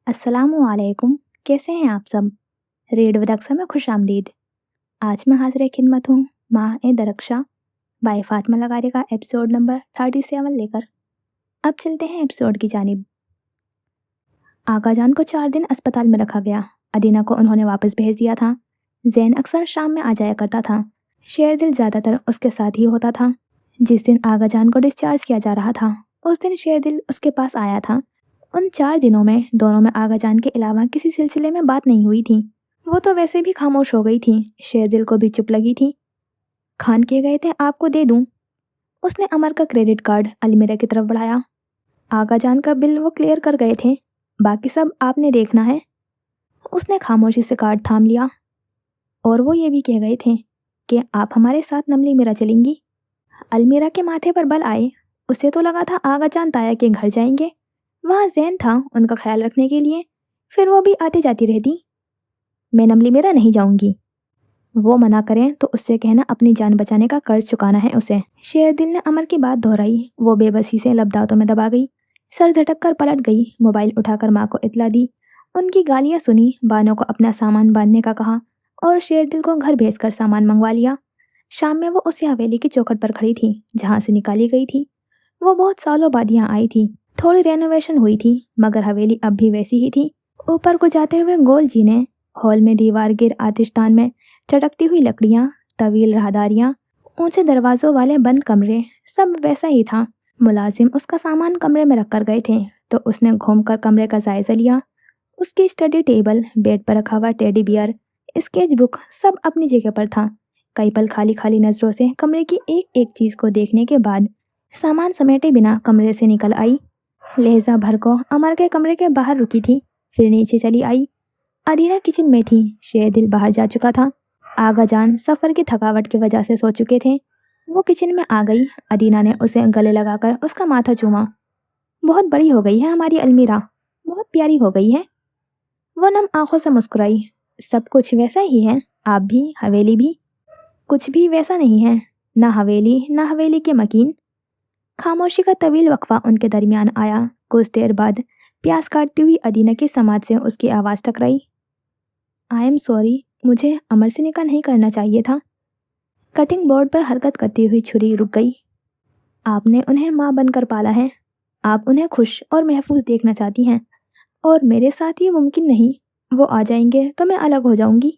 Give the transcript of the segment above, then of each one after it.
अस्सलाम वालेकुम। कैसे हैं आप सब? रेड विद में खुश आमदीद। आज मैं हाजिर खिदमत हूँ माह ए दरक्षा बाय फातिमा लगारी का एपिसोड नंबर 37 लेकर। अब चलते हैं एपिसोड की जानिब। आका जान को 4 दिन अस्पताल में रखा गया। अदीना को उन्होंने वापस भेज दिया था। जैन अक्सर शाम में आ जाया करता था। शेरदिल ज़्यादातर उसके साथ ही होता था। जिस दिन आगा जान को डिस्चार्ज किया जा रहा था उस दिन शेरदिल उसके पास आया था। उन 4 दिनों में दोनों में आगा जान के अलावा किसी सिलसिले में बात नहीं हुई थी। वो तो वैसे भी खामोश हो गई थी। शेरदिल को भी चुप लगी थी। खान के गए थे, आपको दे दूं? उसने अमर का क्रेडिट कार्ड अलमीरा की तरफ बढ़ाया। आगा जान का बिल वो क्लियर कर गए थे, बाकी सब आपने देखना है। उसने खामोशी से कार्ड थाम लिया। और वो ये भी कह गए थे कि आप हमारे साथ नमली मेरा चलेंगी। अलमीरा के माथे पर बल आए। उसे तो लगा था आगा जान ताया के घर जाएंगे। वहाँ जैन था उनका ख्याल रखने के लिए, फिर वो भी आती जाती रहती। मैं नमली मेरा नहीं जाऊंगी। वो मना करें तो उससे कहना अपनी जान बचाने का कर्ज चुकाना है उसे। शेरदिल ने अमर की बात दोहराई। वो बेबसी से लब दांतों में दबा गई। सर झटक कर पलट गई। मोबाइल उठाकर माँ को इतला दी। उनकी गालियाँ सुनी। बानो को अपना सामान बांधने का कहा और शेरदिल को घर भेजकर सामान मंगवा लिया। शाम में वो उसी हवेली की चौखट पर खड़ी थी जहाँ से निकाली गई थी। वो बहुत सालों बाद यहाँ आई थी। थोड़ी रेनोवेशन हुई थी मगर हवेली अब भी वैसी ही थी। ऊपर को जाते हुए गोल जीने, हॉल में दीवार गिर आतिशदान में चटकती हुई लकड़ियाँ, तवील राहदारियाँ, ऊंचे दरवाजों वाले बंद कमरे, सब वैसा ही था। मुलाजिम उसका सामान कमरे में रख कर गए थे तो उसने घूमकर कमरे का जायजा लिया। उसकी स्टडी टेबल, बेड पर रखा हुआ टेडी बियर, स्केच बुक सब अपनी जगह पर था। कई पल खाली खाली नजरों से कमरे की एक एक चीज को देखने के बाद सामान समेटे बिना कमरे से निकल आई। लहजा भर को अमर के कमरे के बाहर रुकी थी, फिर नीचे चली आई। अदीना किचन में थी। शेरदिल बाहर जा चुका था। आगा जान सफर की थकावट की वजह से सो चुके थे। वो किचन में आ गई। अदीना ने उसे गले लगाकर उसका माथा चूमा। बहुत बड़ी हो गई है हमारी अलमीरा, बहुत प्यारी हो गई है। वो नम आंखों से मुस्कुराई। सब कुछ वैसा ही है, आप भी, हवेली भी। कुछ भी वैसा नहीं है, ना हवेली ना हवेली के मकीन। खामोशी का तवील वक्फा उनके दरमियान आया। कुछ देर बाद प्यास काटती हुई अदीना की समाज से उसकी आवाज़ टकराई। आई एम सॉरी, मुझे अमर से निकाह नहीं करना चाहिए था। कटिंग बोर्ड पर हरकत करती हुई छुरी रुक गई। आपने उन्हें माँ बनकर पाला है। आप उन्हें खुश और महफूज देखना चाहती हैं और मेरे साथ ये मुमकिन नहीं। वो आ जाएंगे तो मैं अलग हो जाऊंगी।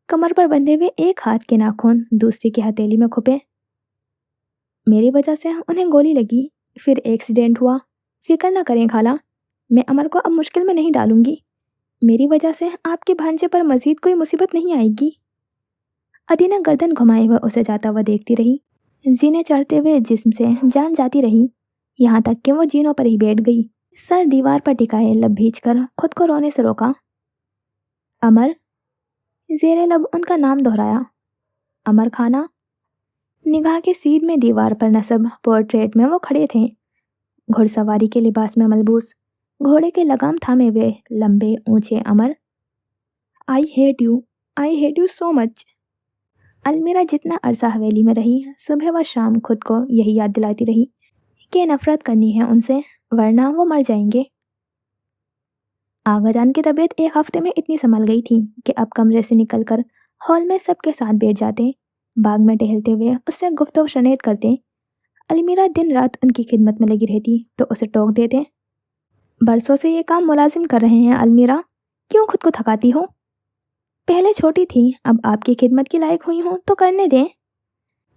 कमर पर बंधे हुए एक हाथ के नाखून दूसरी की हथेली में खुपे। मेरी वजह से उन्हें गोली लगी, फिर एक्सीडेंट हुआ। फिक्र न करें खाला, मैं अमर को अब मुश्किल में नहीं डालूंगी। मेरी वजह से आपके भांजे पर मजीद कोई मुसीबत नहीं आएगी। अदीना गर्दन घुमाए हुए उसे जाता हुआ देखती रही। जीने चढ़ते हुए जिस्म से जान जाती रही, यहाँ तक कि वो जीनों पर ही बैठ गई। सर दीवार पर टिकाए लब भींचकर खुद को रोने से रोका। अमर, जेरे लब उनका नाम दोहराया। अमर खाना। निगाह के सीध में दीवार पर नस्ब पोर्ट्रेट में वो खड़े थे, घुड़सवारी के लिबास में मलबूस, घोड़े के लगाम थामे हुए लंबे ऊंचे अमर। I hate you so much. अलमीरा जितना अरसा हवेली में रही, सुबह व शाम खुद को यही याद दिलाती रही कि नफरत करनी है उनसे, वरना वो मर जाएंगे। आगाजान की तबीयत एक हफ्ते में इतनी संभल गई थी कि अब कमरे से निकलकर हॉल में सबके साथ बैठ जाते, बाग में टहलते हुए उससे गुफ्तगू शनीद करते। अलमीरा दिन रात उनकी खिदमत में लगी रहती तो उसे टोक देते। बरसों से ये काम मुलाजिम कर रहे हैं अलमीरा, क्यों खुद को थकाती हो? पहले छोटी थी, अब आपकी खिदमत की लायक हुई हूँ तो करने दें।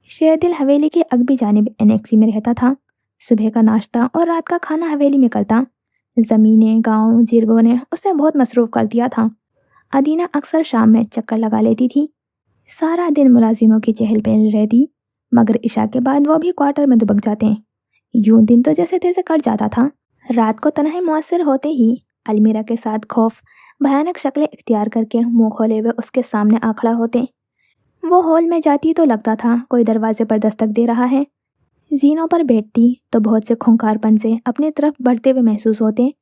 शेरदिल हवेली की अगबी जानिब एनेक्सी में रहता था। सुबह का नाश्ता और रात का खाना हवेली में करता। ज़मीनें, गांव, जीरगों ने उसे बहुत मसरूफ़ कर दिया था। अदीना अक्सर शाम में चक्कर लगा लेती थी। सारा दिन मुलाजिमों की चहल पहल रहती, मगर इशा के बाद वो भी क्वार्टर में दुबक जाते। यूं दिन तो जैसे तैसे कट जाता था। रात को तन्हाई मुअस्सर होते ही अलमीरा के साथ खौफ भयानक शक्लें इख्तियार करके मुंह खोले हुए उसके सामने आ खड़ा होते। वो हॉल में जाती तो लगता था कोई दरवाजे पर दस्तक दे रहा है। जीनों पर बैठती तो बहुत से खूंखारपन से अपनी तरफ बढ़ते हुए महसूस होते।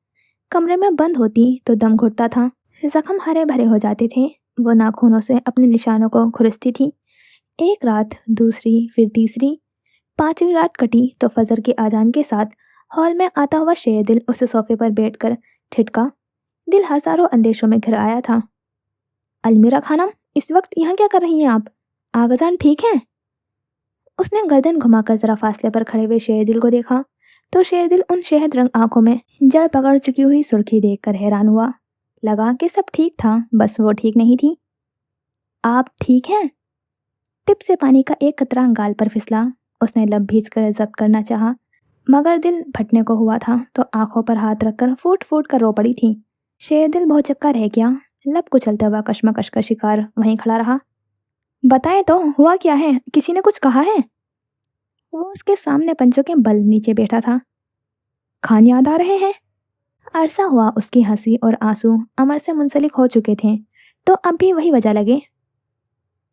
कमरे में बंद होती तो दम घुटता था। जख्म हरे भरे हो जाते थे। वो नाखूनों से अपने निशानों को खुरसती थी। एक रात, दूसरी, फिर तीसरी, 5वीं रात कटी तो फजर की आजान के साथ हॉल में आता हुआ शेरदिल उसे सोफे पर बैठकर ठिठका। दिल हजारों अंदेशों में घिर आया था। अलमीरा खानम, इस वक्त यहाँ क्या कर रही हैं आप? आगाजान ठीक हैं? उसने गर्दन घुमाकर जरा फासले पर खड़े हुए शेरदिल को देखा तो शेरदिल उन शहद रंग आंखों में जड़ पकड़ चुकी हुई सुर्खी देखकर हैरान हुआ। लगा कि सब ठीक था, बस वो ठीक नहीं थी। आप ठीक हैं? टिप से पानी का एक कतरा गाल पर फिसला। उसने लब भींच कर जब्त करना चाहा, मगर दिल फटने को हुआ था तो आंखों पर हाथ रखकर फूट फूट कर रो पड़ी थी। शेरदिल बहुत चक्का रह गया। लब कुचलता हुआ कश्मकश का शिकार वहीं खड़ा रहा। बताएं तो, हुआ क्या है? किसी ने कुछ कहा है? वो उसके सामने पंचों के बल नीचे बैठा था। खान याद आ रहे हैं? अरसा हुआ उसकी हंसी और आंसू अमर से मुंसलिक हो चुके थे तो अब भी वही वजह लगे।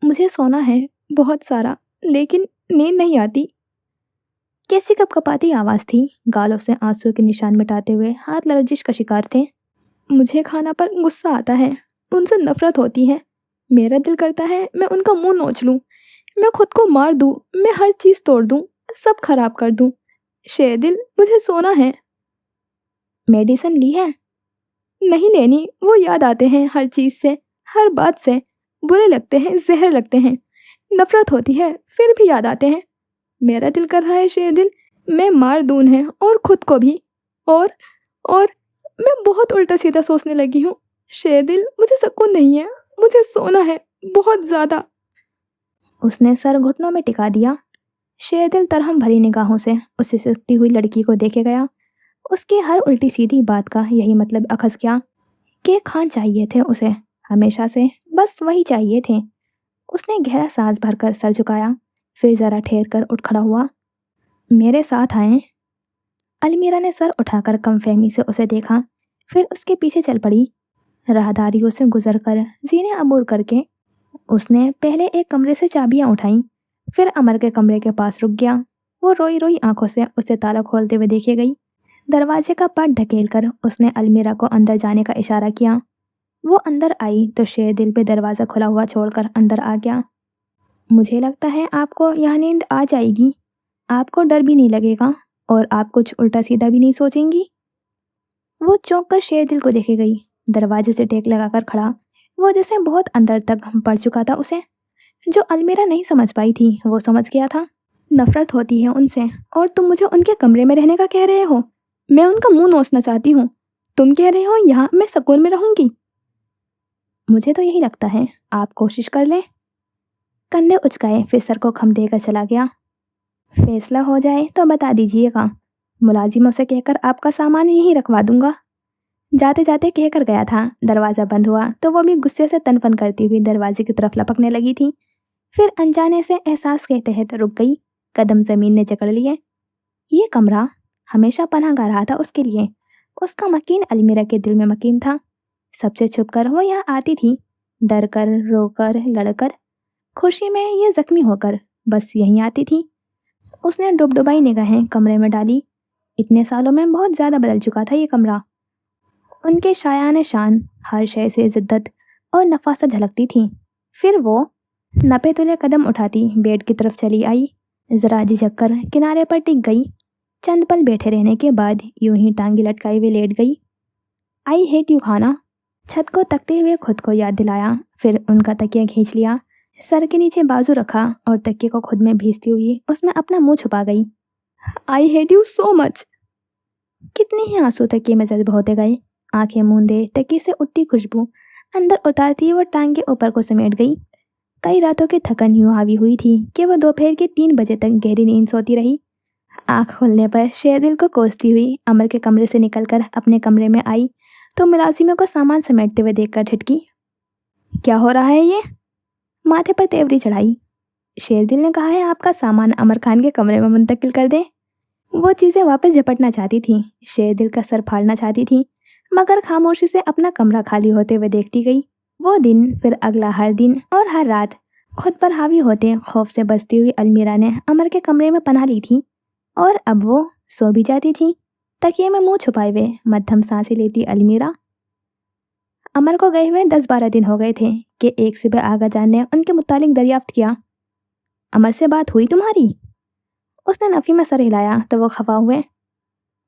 मुझे सोना है बहुत सारा, लेकिन नींद नहीं आती। कैसी कपकपाती आवाज थी। गालों से आंसू के निशान मिटाते हुए हाथ लर्जिश का शिकार थे। मुझे खाना पर गुस्सा आता है, उनसे नफरत होती है। मेरा दिल करता है मैं उनका मुंह नोच लूं, मैं खुद को मार दूं, मैं हर चीज तोड़ दूं, सब खराब कर दूं। शेरदिल, मुझे सोना है। मेडिसिन ली है? नहीं लेनी, वो याद आते हैं हर चीज से, हर बात से। बुरे लगते हैं, जहर लगते हैं, नफरत होती है, फिर भी याद आते हैं। मेरा दिल कर रहा है शेरदिल, मैं मार दूं उन्हें और खुद को भी। और मैं बहुत उल्टा सीधा सोचने लगी हूँ। शेरदिल, मुझे सुकून नहीं है, मुझे सोना है बहुत ज्यादा। उसने सर घुटनों में टिका दिया। शेरदिल तरहम भरी निगाहों से उसे सिकती हुई लड़की को देखे गया। उसकी हर उल्टी सीधी बात का यही मतलब अखस गया कि खान चाहिए थे उसे, हमेशा से बस वही चाहिए थे। उसने गहरा सांस भरकर सर झुकाया, फिर जरा ठहर कर उठ खड़ा हुआ। मेरे साथ आए। अलमीरा ने सर उठाकर कमफहमी से उसे देखा, फिर उसके पीछे चल पड़ी। राहदारियों से गुजर कर जीने अबूर करके उसने पहले एक कमरे से चाबियां उठाई, फिर अमर के कमरे के पास रुक गया। वो रोई रोई आंखों से उसे ताला खोलते हुए देखे गई। दरवाजे का पट धकेलकर उसने अलमीरा को अंदर जाने का इशारा किया। वो अंदर आई तो शेरदिल पे दरवाज़ा खुला हुआ छोड़कर अंदर आ गया। मुझे लगता है आपको यहाँ नींद आ जाएगी, आपको डर भी नहीं लगेगा और आप कुछ उल्टा सीधा भी नहीं सोचेंगी। वो चौंक कर शेरदिल को देखे गई। दरवाजे से टेक लगाकर खड़ा, वो जैसे बहुत अंदर तक पड़ चुका था उसे। जो अलमीरा नहीं समझ पाई थी वो समझ गया था। नफरत होती है उनसे, और तुम मुझे उनके कमरे में रहने का कह रहे हो? मैं उनका मुंह नोचना चाहती हूँ, तुम कह रहे हो यहाँ मैं सुकून में रहूंगी? मुझे तो यही लगता है, आप कोशिश कर लें। कंधे उचकाए फिर सर को खम देकर चला गया। फैसला हो जाए तो बता दीजिएगा, मुलाजिमों से कहकर आपका सामान यहीं रखवा दूंगा। जाते जाते कहकर गया था। दरवाज़ा बंद हुआ तो वो भी गुस्से से तनपन करती हुई दरवाजे की तरफ लपकने लगी थी, फिर अनजाने से एहसास के तहत रुक गई। कदम जमीन ने जकड़ लिए। ये कमरा हमेशा पनाहगाह रहा था उसके लिए। उसका मकीन अलमीरा के दिल में मकीन था। सबसे छुपकर वो यहाँ आती थी, डर कर, रोकर, लड़कर, खुशी में ये जख्मी होकर, बस यहीं आती थी। उसने डुबडुबाई निगाहें कमरे में डाली। इतने सालों में बहुत ज़्यादा बदल चुका था ये कमरा। उनके शायान शान हर शय से जिद्दत और नफासत झलकती थी। फिर वो नपे तुले कदम उठाती बेड की तरफ चली आई। जरा झिझक कर किनारे पर टिक गई। चंद पल बैठे रहने के बाद यूं ही टांगी लटकाई हुई लेट गई। आई हेट यू खाना। छत को तकते हुए खुद को याद दिलाया, फिर उनका तकिया खींच लिया, सर के नीचे बाजू रखा और तकिए को खुद में भींचती हुई उसमें अपना मुंह छुपा गई। आई हेट यू सो मच। कितने ही आंसू तकिए में जज्ब होते गए। आंखें मूंदे तकिए से उठती खुशबू अंदर उतारती वो टांग के ऊपर को समेट गई। कई रातों की थकन यूं हावी हुई थी कि वो दोपहर के 3 बजे तक गहरी नींद सोती रही। आंख खुलने पर शेरदिल को कोसती हुई अमर के कमरे से निकलकर अपने कमरे में आई तो मुलाजिमों को सामान समेटते हुए देखकर ठिठकी। क्या हो रहा है ये? माथे पर तेवरी चढ़ाई। शेरदिल ने कहा है आपका सामान अमर खान के कमरे में मुंतकिल कर दे। वो चीज़ें वापस झपटना चाहती थी, शेरदिल का सर फाड़ना चाहती थी, मगर खामोशी से अपना कमरा खाली होते हुए देखती गई। वो दिन, फिर अगला हर दिन और हर रात खुद पर हावी होते खौफ से बसती हुई अलमीरा ने अमर के कमरे में पनाह ली थी, और अब वो सो भी जाती थी। तकिए में मुंह छुपाए हुए मध्यम सांसें लेती अलमीरा। अमर को गए हुए 10-12 दिन हो गए थे कि एक सुबह आगा जान ने उनके मुतालिक दरियाफ्त किया। अमर से बात हुई तुम्हारी? उसने नफी में सर हिलाया तो वो खफा हुए।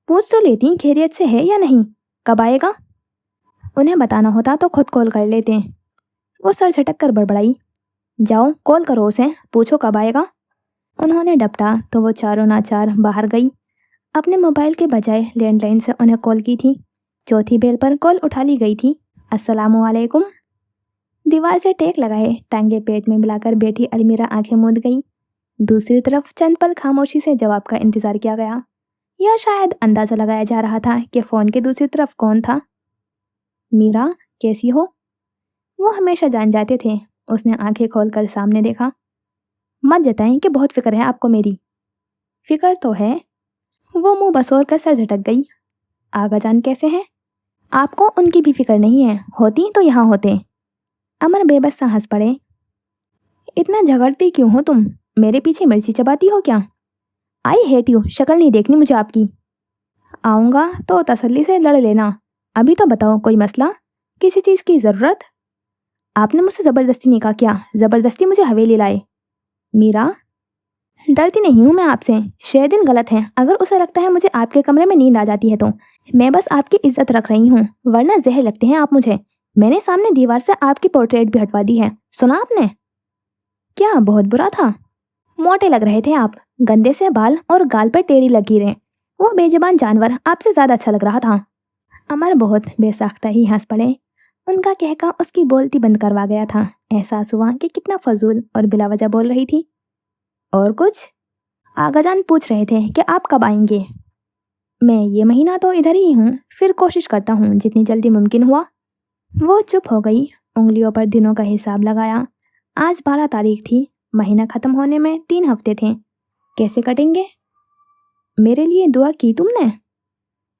पूछ तो लेती खैरियत से है या नहीं, कब आएगा? उन्हें बताना होता तो खुद कॉल कर लेते। वो सर झटक कर बड़बड़ाई, जाओ कॉल करो उसे, पूछो कब आएगा। उन्होंने डपटा तो वो चारों नाचार बाहर गई। अपने मोबाइल के बजाय लैंडलाइन से उन्हें कॉल की थी। चौथी बेल पर कॉल उठा ली गई थी। अस्सलामुअलैकुम। दीवार से टेक लगाए टांगे पेट में मिलाकर बैठी अलमीरा आंखें मूंद गई। दूसरी तरफ चंद पल खामोशी से जवाब का इंतजार किया गया, या शायद अंदाजा लगाया जा रहा था कि फोन के दूसरी तरफ कौन था। मीरा, कैसी हो? वो हमेशा जान जाते थे। उसने आंखें खोलकर सामने देखा। मत जताएं कि बहुत फिक्र है आपको मेरी। फिक्र तो है। वो मुंह बसोर कर सर झटक गई। आगा जान कैसे हैं? आपको उनकी भी फिक्र नहीं है, होती तो यहाँ होते। अमर बेबस सा हंस पड़े। इतना झगड़ती क्यों हो तुम? मेरे पीछे मिर्ची चबाती हो क्या? आई हेट यू, शक्ल नहीं देखनी मुझे आपकी। आऊँगा तो तसल्ली से लड़ लेना। अभी तो बताओ, कोई मसला, किसी चीज़ की ज़रूरत? आपने मुझसे ज़बरदस्ती निकाह किया, ज़बरदस्ती मुझे हवेली लाए। मीरा, डरती नहीं हूँ मैं आपसे। शेरदिल गलत है। अगर उसे लगता है मुझे आपके कमरे में नींद आ जाती है तो मैं बस आपकी इज्जत रख रही हूँ, वरना जहर लगते हैं आप मुझे। मैंने सामने दीवार से आपकी पोर्ट्रेट भी हटवा दी है। सुना आपने? क्या बहुत बुरा था? मोटे लग रहे थे आप, गंदे से बाल और गाल पर टेढ़ी लकीरें। वो बेजुबान जानवर आपसे ज्यादा अच्छा लग रहा था। अमर बहुत बेसाख्ता ही हंस पड़े। उनका कहका उसकी बोलती बंद करवा गया था। एहसास हुआ कि कितना फजूल और बिलावजह बोल रही थी। और कुछ? आगाजान पूछ रहे थे कि आप कब आएंगे। मैं ये महीना तो इधर ही हूँ, फिर कोशिश करता हूँ जितनी जल्दी मुमकिन हुआ। वो चुप हो गई, उंगलियों पर दिनों का हिसाब लगाया। आज 12 तारीख थी, महीना खत्म होने में 3 हफ्ते थे। कैसे कटेंगे? मेरे लिए दुआ की तुमने?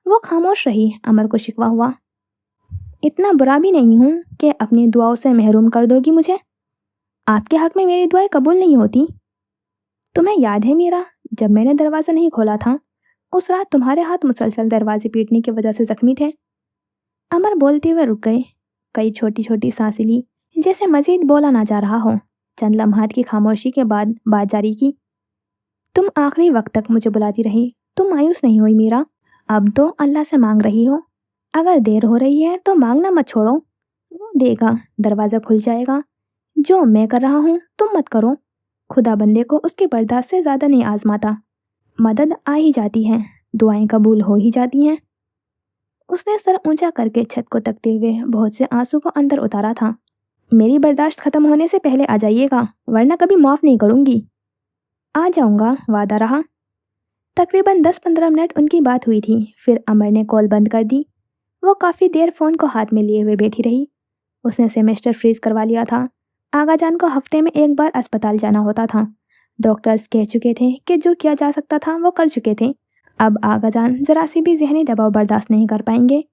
वो खामोश रही। अमर को शिकवा हुआ। इतना बुरा भी नहीं हूँ कि अपनी दुआओं से महरूम कर दोगी मुझे। आपके हक में मेरी दुआएं कबूल नहीं होती। तुम्हें याद है मीरा, जब मैंने दरवाज़ा नहीं खोला था, उस रात तुम्हारे हाथ मुसलसल दरवाजे पीटने की वजह से जख्मी थे। अमर बोलते हुए रुक गए। कई छोटी छोटी सांसें ली, जैसे मजीद बोला ना जा रहा हो। चंद लम्हात की खामोशी के बाद बात जारी की। तुम आखिरी वक्त तक मुझे बुलाती रही, तुम मायूस नहीं हुई मीरा? अब तो अल्लाह से मांग रही हो। अगर देर हो रही है तो मांगना मत छोड़ो, वो देगा, दरवाज़ा खुल जाएगा। जो मैं कर रहा हूँ तुम मत करो। खुदा बंदे को उसके बर्दाश्त से ज़्यादा नहीं आजमाता। मदद आ ही जाती है, दुआएं कबूल हो ही जाती हैं। उसने सर ऊंचा करके छत को तकते हुए बहुत से आंसू को अंदर उतारा था। मेरी बर्दाश्त खत्म होने से पहले आ जाइएगा, वरना कभी माफ़ नहीं करूँगी। आ जाऊँगा, वादा रहा। तकरीबन 10-15 मिनट उनकी बात हुई थी, फिर अमर ने कॉल बंद कर दी। वो काफ़ी देर फ़ोन को हाथ में लिए हुए बैठी रही। उसने सेमेस्टर फ्रीज करवा लिया था। आगाजान को हफ्ते में एक बार अस्पताल जाना होता था। डॉक्टर्स कह चुके थे कि जो किया जा सकता था वो कर चुके थे। अब आगाजान ज़रा सी भी जहनी दबाव बर्दाश्त नहीं कर पाएंगे।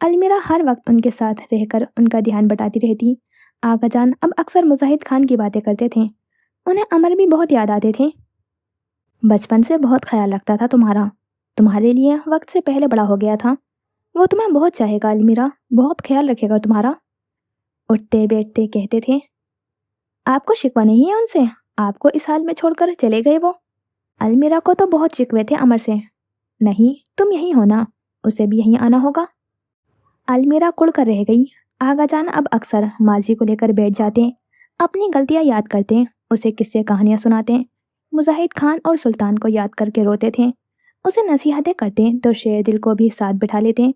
अलमीरा हर वक्त उनके साथ रहकर उनका ध्यान बटाती रहती। आगाजान अब अक्सर मुजाहिद खान की बातें करते थे। उन्हें अमर भी बहुत याद आते थे। बचपन से बहुत ख्याल रखता था तुम्हारा, तुम्हारे लिए वक्त से पहले बड़ा हो गया था। वो तुम्हें बहुत चाहेगा अलमीरा, बहुत ख्याल रखेगा तुम्हारा। उठते बैठते कहते थे। आपको शिकवा नहीं है उनसे? आपको इस हाल में छोड़कर चले गए वो? अलमीरा को तो बहुत शिकवे थे अमर से। नहीं, तुम यहीं हो ना, उसे भी यहीं आना होगा। अलमीरा कुड़ कर रह गई। आगाजान अब अक्सर माजी को लेकर बैठ जाते, अपनी गलतियां याद करते, उसे किस्से कहानियां सुनाते। मुजाहिद खान और सुल्तान को याद करके रोते थे। उसे नसीहतें करते तो शेर दिल को भी साथ बिठा लेते।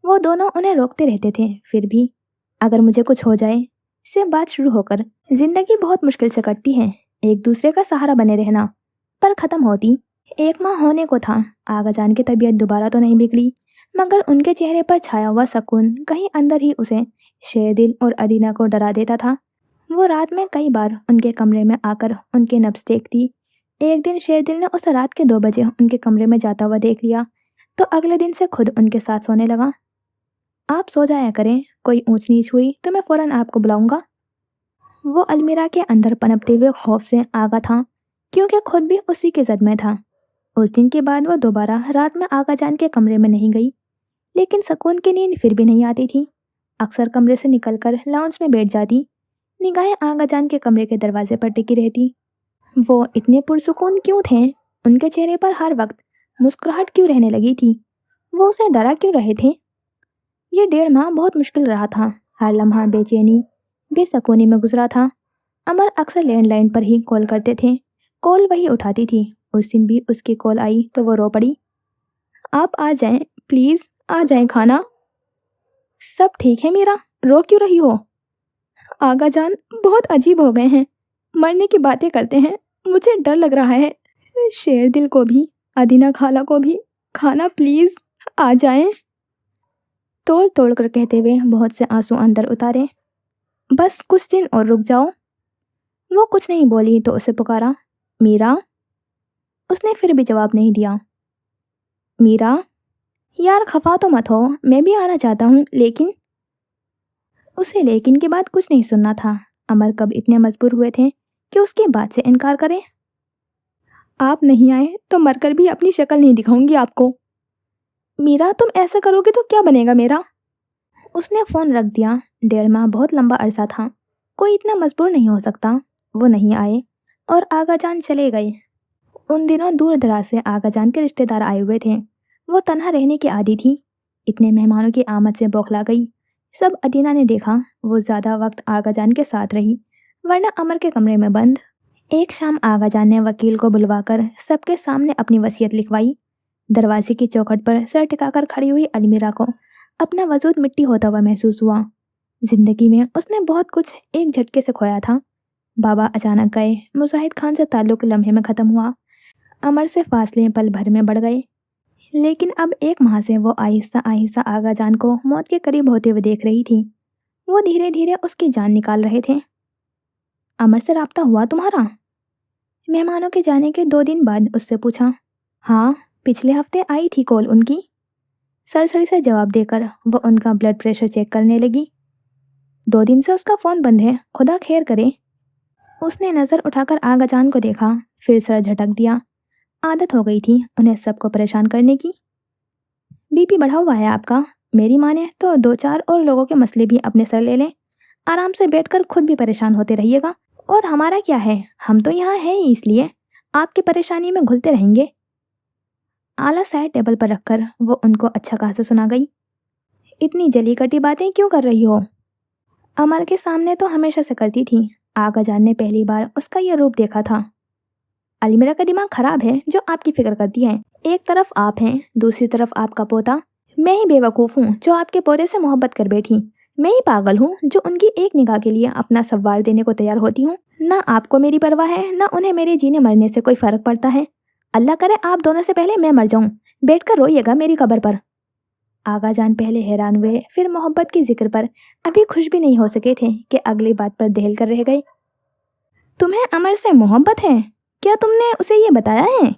वो दोनों उन्हें रोकते रहते थे, फिर भी अगर मुझे कुछ हो जाए से बात शुरू होकर, जिंदगी बहुत मुश्किल से कटती है, एक दूसरे का सहारा बने रहना, पर ख़त्म होती। 1 माह होने को था। आगाजान की तबीयत दोबारा तो नहीं बिगड़ी, मगर उनके चेहरे पर छाया हुआ सुकून कहीं अंदर ही उसे शेरदिल और अदीना को डरा देता था। वो रात में कई बार उनके कमरे में आकर उनके नब्ज देखती। एक दिन शेरदिल ने उसे रात के 2 बजे उनके कमरे में जाता हुआ देख लिया, तो अगले दिन से खुद उनके साथ सोने लगा। आप सो जाया करें, कोई ऊंच नीच हुई तो मैं फ़ौरन आपको बुलाऊंगा। वो अलमीरा के अंदर पनपते हुए खौफ से आगा था, क्योंकि खुद भी उसी के जद में था। उस दिन के बाद वो दोबारा रात में आगाजान के कमरे में नहीं गई, लेकिन सुकून की नींद फिर भी नहीं आती थी। अक्सर कमरे से निकलकर लाउंज में बैठ जाती, निगाहें आगाजान के कमरे के दरवाजे पर टिकी रहती। वो इतने पुरसुकून क्यों थे? उनके चेहरे पर हर वक्त मुस्कुराहट क्यों रहने लगी थी? वो उसे डरा क्यों रहे थे? یہ 1.5 ماہ بہت مشکل رہا تھا. ہر لمحہ بے چینی بے سکونی میں گزرا تھا. امر اکثر لینڈ لائن پر ہی کال کرتے تھے. کال وہی اٹھاتی تھی. اس دن بھی اس کی کال آئی تو وہ رو پڑی. آپ آ جائیں پلیز، آ جائیں کھانا. سب ٹھیک ہے میرا، رو کیوں رہی ہو؟ آغا جان بہت عجیب ہو گئے ہیں، مرنے کی باتیں کرتے ہیں، مجھے ڈر لگ رہا ہے. شیر دل کو بھی، ادینہ خالہ کو بھی. کھانا پلیز، آ جائیں. توڑ توڑ کر کہتے ہوئے بہت سے آنسو اندر اتارے. بس کچھ دن اور رک جاؤ. وہ کچھ نہیں بولی تو اسے پکارا. میرا. اس نے پھر بھی جواب نہیں دیا. میرا. یار خفا تو مت ہو، میں بھی آنا چاہتا ہوں لیکن. اسے لیکن کے بعد کچھ نہیں سننا تھا. امر کب اتنے مجبور ہوئے تھے کہ اس کی بات سے انکار کرے. آپ نہیں آئے تو مر کر بھی اپنی شکل نہیں دکھاؤں گی آپ کو. میرا تم ایسا کرو گے تو کیا بنے گا میرا؟ اس نے فون رکھ دیا. 1.5 ماہ بہت لمبا عرصہ تھا. کوئی اتنا مجبور نہیں ہو سکتا. وہ نہیں آئے اور آغا جان چلے گئے. ان دنوں دور دراز سے آغا جان کے رشتہ دار آئے ہوئے تھے. وہ تنہا رہنے کی عادی تھی. اتنے مہمانوں کی آمد سے بوکھلا گئی. سب ادینہ نے دیکھا. وہ زیادہ وقت آغا جان کے ساتھ رہی ورنہ امر کے کمرے میں بند. ایک شام آغا جان نے وکیل کو بلوا کر سب کے سامنے اپنی وصیت لکھوائی. دروازے کی چوکھٹ پر سر ٹکا کر کھڑی ہوئی المیرا کو اپنا وجود مٹی ہوتا ہوا محسوس ہوا. زندگی میں اس نے بہت کچھ ایک جھٹکے سے کھویا تھا. بابا اچانک گئے. مجاہد خان سے تعلق لمحے میں ختم ہوا. امر سے فاصلے پل بھر میں بڑھ گئے. لیکن اب 1 ماہ سے وہ آہستہ آہستہ آغا جان کو موت کے قریب ہوتے ہوئے دیکھ رہی تھی. وہ دھیرے دھیرے اس کی جان نکال رہے تھے. امر سے رابطہ ہوا تمہارا؟ مہمانوں کے جانے کے 2 دن بعد اس سے پوچھا. ہاں، پچھلے ہفتے آئی تھی کال ان کی. سرسری سے جواب دے کر وہ ان کا بلڈ پریشر چیک کرنے لگی. 2 دن سے اس کا فون بند ہے، خدا خیر کرے. اس نے نظر اٹھا کر آغا جان کو دیکھا، پھر سر جھٹک دیا. عادت ہو گئی تھی انہیں سب کو پریشان کرنے کی. بی پی بڑھا ہوا ہے آپ کا. میری ماں نے تو 2-4 اور لوگوں کے مسئلے بھی اپنے سر لے لیں. آرام سے بیٹھ کر خود بھی پریشان ہوتے رہیے گا. اور ہمارا کیا ہے، ہم تو یہاں ہیں ہی اس لیے آپ کی پریشانی میں گھلتے رہیں گے. آلہ سائڈ ٹیبل پر رکھ کر وہ ان کو اچھا خاصا سنا گئی. اتنی جلی کٹی باتیں کیوں کر رہی ہو؟ امر کے سامنے تو ہمیشہ سے کرتی تھی. آغا جان نے پہلی بار اس کا یہ روپ دیکھا تھا. المیرا کا دماغ خراب ہے جو آپ کی فکر کرتی ہے. ایک طرف آپ ہیں، دوسری طرف آپ کا پوتا. میں ہی بے وقوف ہوں جو آپ کے پوتے سے محبت کر بیٹھی. میں ہی پاگل ہوں جو ان کی ایک نگاہ کے لیے اپنا سب وار دینے کو تیار ہوتی ہوں. نہ آپ کو میری پرواہ ہے، نہ انہیں میرے جینے مرنے سے کوئی فرق پڑتا ہے. اللہ کرے آپ دونوں سے پہلے میں مر جاؤں. بیٹھ کر روئیے گا میری قبر پر. آغا جان پہلے حیران ہوئے، پھر محبت کے ذکر پر ابھی خوش بھی نہیں ہو سکے تھے کہ اگلی بات پر دہل کر رہ گئے. تمہیں امر سے محبت ہے؟ کیا تم نے اسے یہ بتایا ہے؟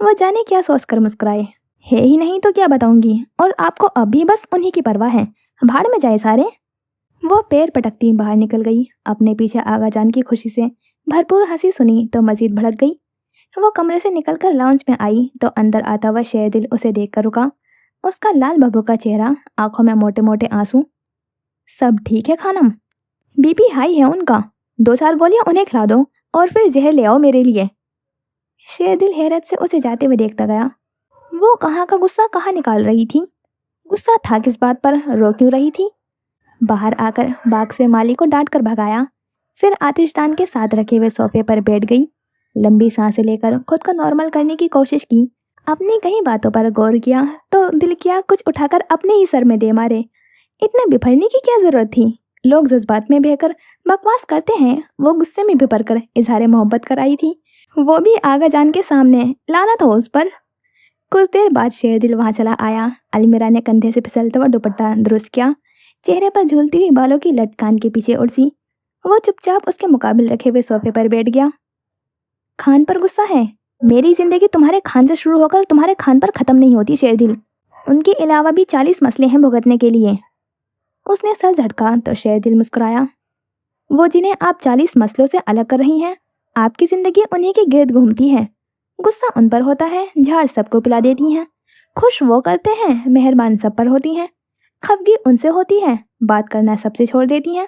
وہ جانے کیا سوچ کر مسکرائے. ہے ہی نہیں تو کیا بتاؤں گی، اور آپ کو اب بھی بس انہی کی پرواہ ہے. بھاڑ میں جائے سارے. وہ پیر پٹکتی باہر نکل گئی. اپنے پیچھے آغا جان کی خوشی سے بھرپور ہنسی سنی تو مزید بھڑک گئی. وہ کمرے سے نکل کر لاؤنج میں آئی تو اندر آتا ہوا شیر دل اسے دیکھ کر رکا. اس کا لال ببو کا چہرہ، آنکھوں میں موٹے موٹے آنسو. سب ٹھیک ہے خانم؟ بی پی ہائی ہے ان کا. 2-4 گولیاں انہیں کھلا دو اور پھر زہر لے آؤ میرے لیے. شیر دل حیرت سے اسے جاتے ہوئے دیکھتا گیا. وہ کہاں کا غصہ کہاں نکال رہی تھی؟ غصہ تھا کس بات پر، رو کیوں رہی تھی؟ باہر آ کر باغ سے مالی کو ڈانٹ کر بھگایا. پھر آتش دان کے ساتھ رکھے ہوئے صوفے پر بیٹھ گئی. لمبی سانسیں لے کر خود کو نارمل کرنے کی کوشش کی. اپنی کئی باتوں پر غور کیا تو دل کیا کچھ اٹھا کر اپنے ہی سر میں دے مارے. اتنے بپھرنے کی کیا ضرورت تھی؟ لوگ جذبات میں بہہ کر بکواس کرتے ہیں، وہ غصے میں بپھر کر اظہار محبت کر آئی تھی، وہ بھی آغا جان کے سامنے. لعنت ہو اس پر. کچھ دیر بعد شیر دل وہاں چلا آیا. المیرا نے کندھے سے پھسلتا ہوا دوپٹہ درست کیا. چہرے پر جھولتی ہوئی بالوں کی لٹ کان کے پیچھے اڑسی. وہ چپ چاپ اس کے مقابل رکھے ہوئے صوفے پر بیٹھ گیا. خان پر غصہ ہے؟ میری زندگی تمہارے خان سے شروع ہو کر تمہارے خان پر ختم نہیں ہوتی شیر دل. ان کے علاوہ بھی 40 مسئلے ہیں بھگتنے کے لیے. اس نے سر جھٹکا تو شیر دل مسکرایا. وہ جنہیں آپ 40 مسئلوں سے الگ کر رہی ہیں، آپ کی زندگی انہی کے گرد گھومتی ہے. غصہ ان پر ہوتا ہے، جھاڑ سب کو پلا دیتی ہیں. خوش وہ کرتے ہیں، مہربان سب پر ہوتی ہیں. خفگی ان سے ہوتی ہے، بات کرنا سب سے چھوڑ دیتی ہیں.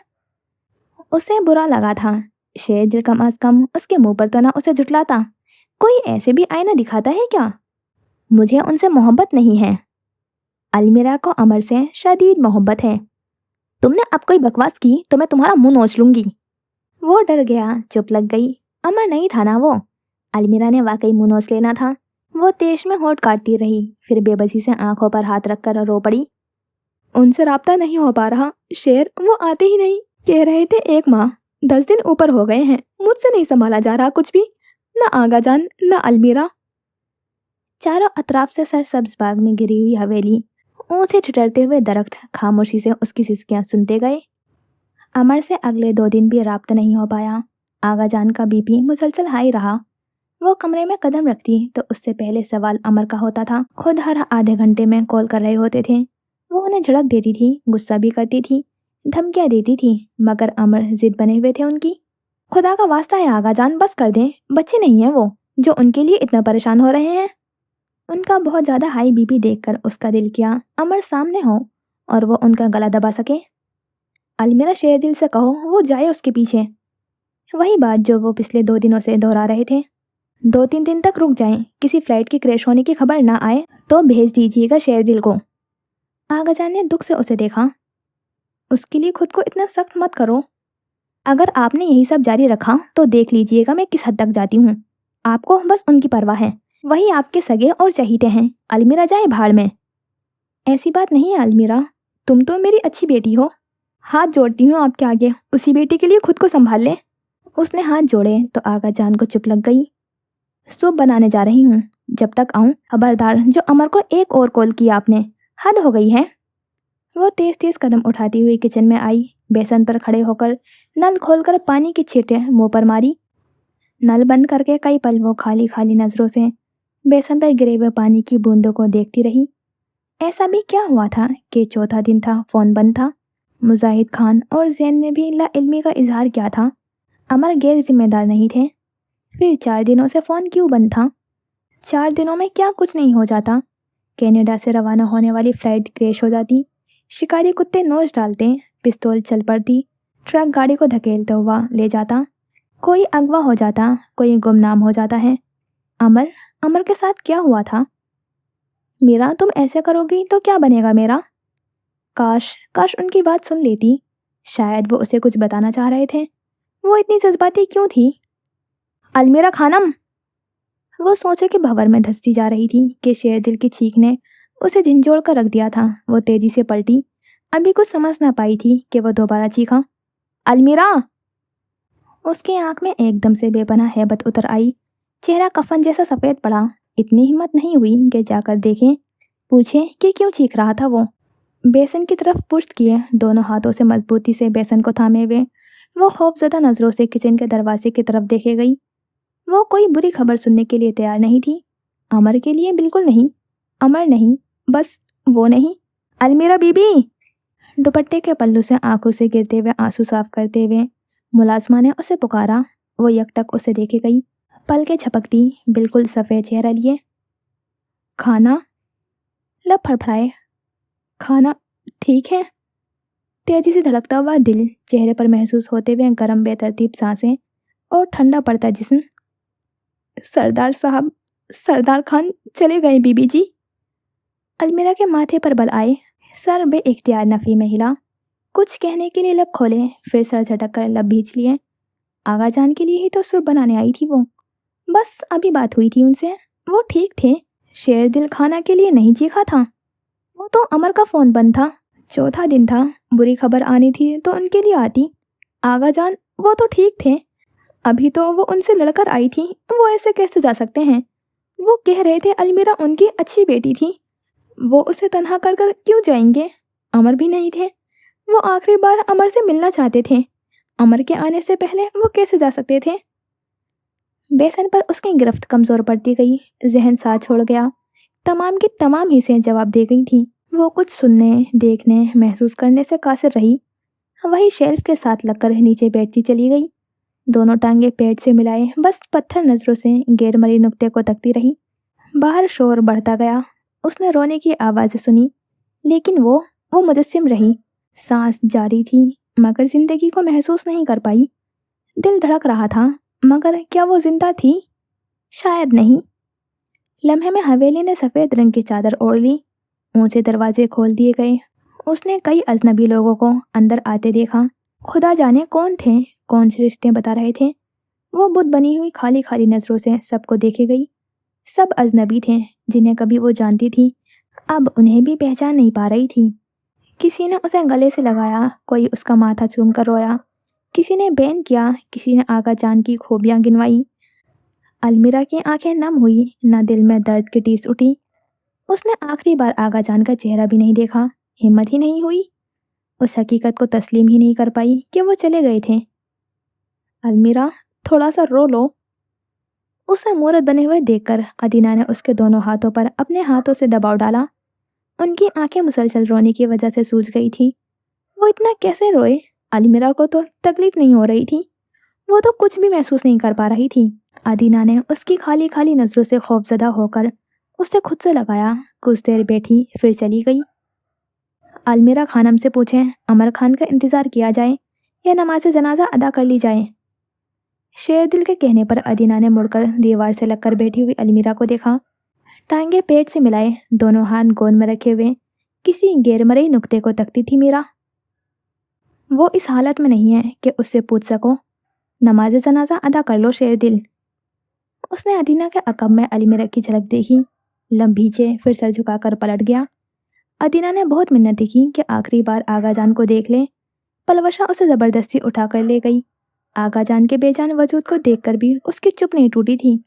اسے برا لگا تھا. شیر دل کم از کم اس کے منہ پر تو نہ اسے جھٹلاتا. کوئی ایسے بھی آئینہ دکھاتا ہے کیا؟ مجھے ان سے محبت نہیں ہے. अलमीरा को अमर से शदीद मोहब्बत है। तुमने अब कोई बकवास की तो मैं तुम्हारा मुंह नोच लूंगी। वो डर गया, चुप लग गई। अमर नहीं था ना वो, अलमीरा ने वाकई मुंह नोच लेना था। वो तेज में होठ काटती रही, फिर बेबसी से आंखों पर हाथ रखकर रो पड़ी। उनसे राब्ता नहीं हो पा रहा शेर, वो आते ही नहीं। कह रहे थे 1 माह, 10 दिन ऊपर हो गए हैं। मुझसे नहीं संभाला जा रहा कुछ भी, न आगा जान न अलमीरा। चारों अतराफ से सरसब्ज बाग में गिरी हुई हवेली, ऊंचे ठिठुरते हुए दरख्त खामोशी से उसकी सिसकियां सुनते गए। अमर से अगले 2 दिन भी राब्ता नहीं हो पाया। आगा जान का बीपी मुसलसल हाई रहा। वो कमरे में कदम रखती तो उससे पहले सवाल अमर का होता था। खुद हर आधे घंटे में कॉल कर रहे होते थे। वो उन्हें झड़क देती थी, गुस्सा भी करती थी, धमकियां देती थी, मगर अमर जिद बने हुए थे उनकी। खुदा का वास्ता है आगा जान, बस कर दें। बच्चे नहीं हैं वो जो उनके लिए इतना परेशान हो रहे हैं। उनका बहुत ज़्यादा हाई बीपी देखकर उसका दिल किया अमर सामने हो और वो उनका गला दबा सके। अलमीरा शेर दिल से कहो वो जाए उसके पीछे। वही बात जो वो पिछले 2 दिनों से दोहरा रहे थे। 2-3 दिन तक रुक जाएं, किसी फ्लाइट की क्रैश होने की खबर ना आए तो भेज दीजिएगा शेर दिल को। आगाजान ने दुख से उसे देखा। उसके लिए खुद को इतना सख्त मत करो। अगर आपने यही सब जारी रखा तो देख लीजिएगा मैं किस हद तक जाती हूँ। आपको बस उनकी परवाह है, वही आपके सगे और चहीते हैं। अलमीरा जाए भाड़ में। ऐसी बात नहीं है अलमीरा, तुम तो मेरी अच्छी बेटी हो। हाथ जोड़ती हूँ आपके आगे, उसी बेटी के लिए खुद को संभाल ले। उसने हाथ जोड़े तो आगाजान को चुप लग गई। सूप बनाने जा रही हूँ, जब तक आऊँ खबरदार जो अमर को एक और कॉल किया आपने, हद हो गई है। वो तेज तेज कदम उठाती हुई किचन में आई। बेसन पर खड़े होकर नल खोलकर पानी की छींटें मुंह पर मारी। नल बंद करके कई पल वो खाली खाली नजरों से बेसन पर गिरे हुए पानी की बूंदों को देखती रही। ऐसा भी क्या हुआ था कि चौथा दिन था, फोन बंद था। मुजाहिद खान और जैन ने भी लाइल्मी का इजहार किया था। अमर गैर जिम्मेदार नहीं थे। फिर 4 दिनों से फ़ोन क्यों बंद था? 4 दिनों में क्या कुछ नहीं हो जाता? कनाडा से रवाना होने वाली फ़्लाइट क्रैश हो जाती, शिकारी कुत्ते नोच डालते, पिस्तौल चल पड़ती, ट्रक गाड़ी को धकेलता हुआ ले जाता, कोई अगवा हो जाता, कोई गुमनाम हो जाता है। अमर के साथ क्या हुआ था? मीरा, तुम ऐसे करोगी तो क्या बनेगा मेरा? काश उनकी बात सुन लेती। शायद वो उसे कुछ बताना चाह रहे थे। वो इतनी जज्बाती क्यों थी? अलमीरा खानम, वो सोचे कि भंवर में धंसती जा रही थी कि शेर दिल की चीख ने उसे झंझोड़ कर रख दिया था। वो तेजी से पलटी, अभी कुछ समझ ना पाई थी कि वो दोबारा चीखा, अलमीरा। उसके आंख में एकदम से बेपनाह हैबत उतर आई। चेहरा कफन जैसा सफ़ेद पड़ा। इतनी हिम्मत नहीं हुई कि जाकर देखें, पूछे कि क्यों चीख रहा था। वो बेसन की तरफ पुश्त किए, दोनों हाथों से मजबूती से बेसन को थामे हुए वो खौफजदा नज़रों से किचन के दरवाजे की तरफ देखे गई। वो कोई बुरी खबर सुनने के लिए तैयार नहीं थी। अमर के लिए बिल्कुल नहीं। अमर नहीं, बस वो नहीं। अलमीरा बीबी। दुपट्टे के पल्लू से आंखों से गिरते हुए आंसू साफ करते हुए मुलाजमा ने उसे पुकारा। वो यकटक उसे देखे गई, पलकें झपकती, बिल्कुल सफ़ेद चेहरा लिए। खाना? लब फड़फड़ाए। खाना ठीक है? तेजी से धड़कता हुआ दिल, चेहरे पर महसूस होते हुए गर्म बेतरतीब सांसें और ठंडा पड़ता जिस्म। सरदार साहब, सरदार खान चले गए बीबी जी। अलमीरा के माथे पर बल आए, सर बे इख्तियार नफ़ी में हिला। कुछ कहने के लिए लब खोले, फिर सर झटक कर लब भींच लिए। आगा जान के लिए ही तो सूप बनाने आई थी वो। बस अभी बात हुई थी उनसे, वो ठीक थे। शेर दिल खाना के लिए नहीं चीखा था। वो तो अमर का फ़ोन बंद था। चौथा दिन था, बुरी खबर आनी थी तो उनके लिए आती। आगा जान वो तो ठीक थे। अभी तो वो उनसे लड़कर आई थी, वो ऐसे कैसे जा सकते हैं? वो कह रहे थे अलमीरा उनकी अच्छी बेटी थी, वो उसे तन्हा कर कर क्यों जाएंगे? अमर भी नहीं थे। वो आखिरी बार अमर से मिलना चाहते थे। अमर के आने से पहले वो कैसे जा सकते थे? बेसन पर उसकी गिरफ्त कमज़ोर पड़ती गई, जहन साथ छोड़ गया। तमाम की तमाम हिस्सें जवाब दे गई थीं। वो कुछ सुनने, देखने, महसूस करने से कासिर रही। वही शेल्फ के साथ लगकर नीचे बैठती चली गई। दोनों टांगे पेट से मिलाए बस पत्थर नज़रों से गैर मरी नुक्ते को तकती रही। बाहर शोर बढ़ता गया। उसने रोने की आवाज़ें सुनी, लेकिन वो मुजस्सिम रही। सांस जारी थी, मगर जिंदगी को महसूस नहीं कर पाई। दिल धड़क रहा था, मगर क्या वो जिंदा थी? शायद नहीं। लम्हे में हवेली ने सफ़ेद रंग की चादर ओढ़ ली। ऊंचे दरवाजे खोल दिए गए। उसने कई अजनबी लोगों को अंदर आते देखा। खुदा जाने कौन थे, कौन से रिश्ते बता रहे थे। वो बुत बनी हुई खाली खाली नजरों से सबको देखे गई। सब अजनबी थे जिन्हें कभी वो जानती थी, अब उन्हें भी पहचान नहीं पा रही थी। किसी ने उसे गले से लगाया, कोई उसका माथा चूम कर रोया, किसी ने बैन किया, किसी ने आगा जान की खूबियां गिनवाई। अलमीरा की आंखें नम हुई, ना दिल में दर्द की टीस उठी। उसने आखिरी बार आगा जान का चेहरा भी नहीं देखा, हिम्मत ही नहीं हुई। उस हकीकत को तस्लीम ही नहीं कर पाई कि वो चले गए थे। अलमीरा, थोड़ा सा रो लो। उसे मूरत बने हुए देखकर अदीना ने उसके दोनों हाथों पर अपने हाथों से दबाव डाला। उनकी आंखें मुसलसल रोने की वजह से सूज गई थी। वो इतना कैसे रोए? अलमीरा को तो तकलीफ नहीं हो रही थी, वो तो कुछ भी महसूस नहीं कर पा रही थी। अदीना ने उसकी खाली खाली नजरों से खौफजदा होकर उसे खुद से लगाया। कुछ देर बैठी, फिर चली गई। अलमीरा खानम से पूछें अमर खान का इंतजार किया जाए या नमाज जनाजा अदा कर ली जाए। शेर दिल के कहने पर अदीना ने मुड़कर दीवार से लगकर बैठी हुई अलमीरा को देखा। टांगे पेट से मिलाए, दोनों हाथ गोद में रखे हुए किसी गैरमरई नुक्ते को तकती थी मीरा। वो इस हालत में नहीं है कि उससे पूछ सको, नमाज जनाजा अदा कर लो शेर दिल। उसने अदीना के अकब में अलमीरा की झलक देखी, लम्बी चे, फिर सर झुकाकर पलट गया। अदीना ने बहुत मिन्नतें की कि आखिरी बार आगा जान को देख ले। पलवशा उसे जबरदस्ती उठा कर ले गई। आगा जान के बेजान वजूद को देखकर भी उसकी चुप नहीं टूटी थी,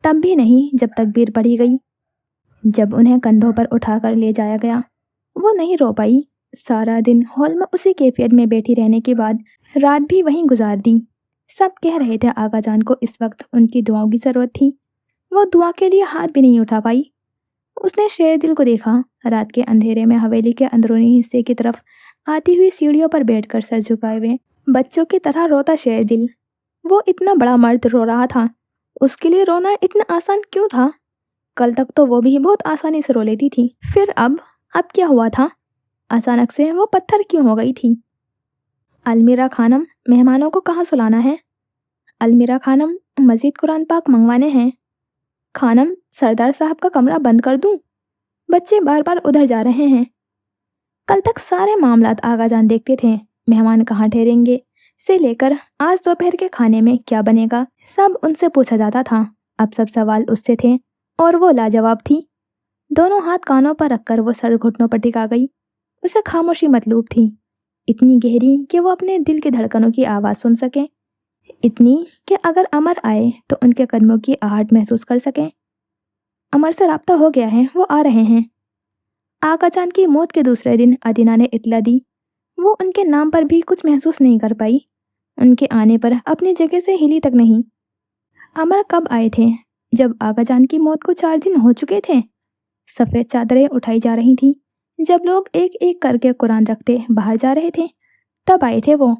तब भी नहीं जब तकबीर पढ़ी गई। जब उन्हें कंधों पर उठाकर ले जाया गया, वो नहीं रो पाई। सारा दिन हॉल में उसी कैफियत में बैठी रहने के बाद रात भी वहीं गुजार दी। सब कह रहे थे आगा जान को इस वक्त उनकी दुआओं की ज़रूरत थी, वो दुआ के लिए हाथ भी नहीं उठा पाई। उसने शेर दिल को देखा, रात के अंधेरे में हवेली के अंदरूनी हिस्से की तरफ आती हुई सीढ़ियों पर बैठकर सर झुकाए हुए बच्चों की तरह रोता शेर दिल। वो इतना बड़ा मर्द रो रहा था, उसके लिए रोना इतना आसान क्यों था? कल तक तो वो भी बहुत आसानी से रो लेती थी, फिर अब क्या हुआ था? अचानक से वो पत्थर क्यों हो गई थी? अलमीरा खानम, मेहमानों को कहाँ सुलाना है? अलमीरा खानम, मजीद कुरान पाक मंगवाने हैं। खानम, सरदार साहब का कमरा बंद कर दूं? बच्चे बार बार उधर जा रहे हैं। कल तक सारे मामलात आगा जान देखते थे, मेहमान कहाँ ठहरेंगे से लेकर आज दोपहर के खाने में क्या बनेगा, सब उनसे पूछा जाता था। अब सब सवाल उससे थे और वो लाजवाब थी। दोनों हाथ कानों पर रखकर वो सर घुटनों पर टिका गई। उसे खामोशी मतलूब थी, इतनी गहरी कि वो अपने दिल की धड़कनों की आवाज़ सुन सके, इतनी कि अगर अमर आए तो उनके कदमों की आहट महसूस कर सके। अमर से राब्ता हो गया है, वो आ रहे हैं। आगा जान की मौत के दूसरे दिन अदीना ने इत्तला दी। वो उनके नाम पर भी कुछ महसूस नहीं कर पाई, उनके आने पर अपनी जगह से हिली तक नहीं। अमर कब आए थे? जब आगा जान की मौत को 4 दिन हो चुके थे। सफ़ेद चादरें उठाई जा रही थीं, जब लोग एक एक करके कुरान रखते बाहर जा रहे थे, तब आए थे वो।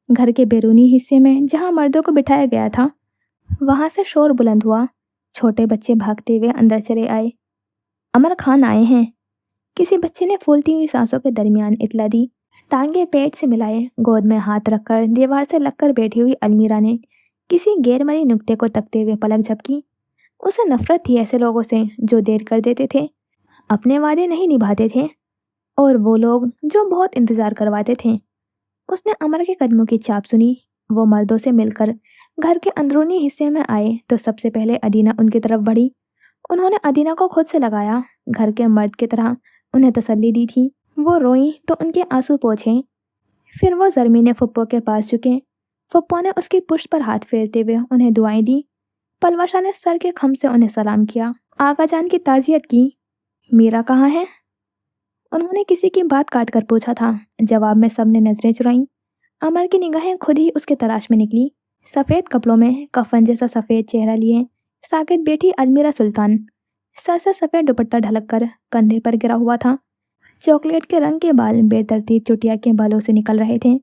घर के बैरूनी हिस्से में जहाँ मर्दों को बिठाया गया था, वहाँ से शोर बुलंद हुआ। छोटे बच्चे भागते हुए अंदर चले आए। अमर खान आए हैं, किसी बच्चे ने फूलती हुई सांसों के दरमियान इत्तला दी। टांगे पेट से मिलाए, गोद में हाथ रखकर दीवार से लगकर बैठी हुई अलमीरा ने किसी गैरमरी नुक्ते को तकते हुए पलक झपकी। उसे नफरत थी ऐसे लोगों से जो देर कर देते थे, अपने वादे नहीं निभाते थे, और वो लोग जो बहुत इंतज़ार करवाते थे। उसने अमर के कदमों की चाप सुनी। वो मर्दों से मिलकर घर के अंदरूनी हिस्से में आए तो सबसे पहले अदीना उनकी तरफ बढ़ी। उन्होंने अदीना को खुद से लगाया, घर के मर्द की तरह उन्हें तसल्ली दी थी। वो रोईं तो उनके आंसू पोंछे। फिर वो ज़रमीन फुप्पो के पास झुके। फुप्पो ने उसकी पुश्त पर हाथ फेरते हुए उन्हें दुआएं दी। पलवशा ने सर के खम से उन्हें सलाम किया, आगा जान की ताज़ियत की। मीरा कहाँ है? उन्होंने किसी की बात काट कर पूछा था। जवाब में सबने नजरें चुराईं। अमर की निगाहें खुद ही उसके तलाश में निकली। सफ़ेद कपड़ों में कफन जैसा सफ़ेद चेहरा लिए साकित बैठी अलमीरा सुल्तान, सर से सफ़ेद दुपट्टा ढलक कर कंधे पर गिरा हुआ था। चॉकलेट के रंग के बाल बेतरतीब चुटिया के बालों से निकल रहे थे।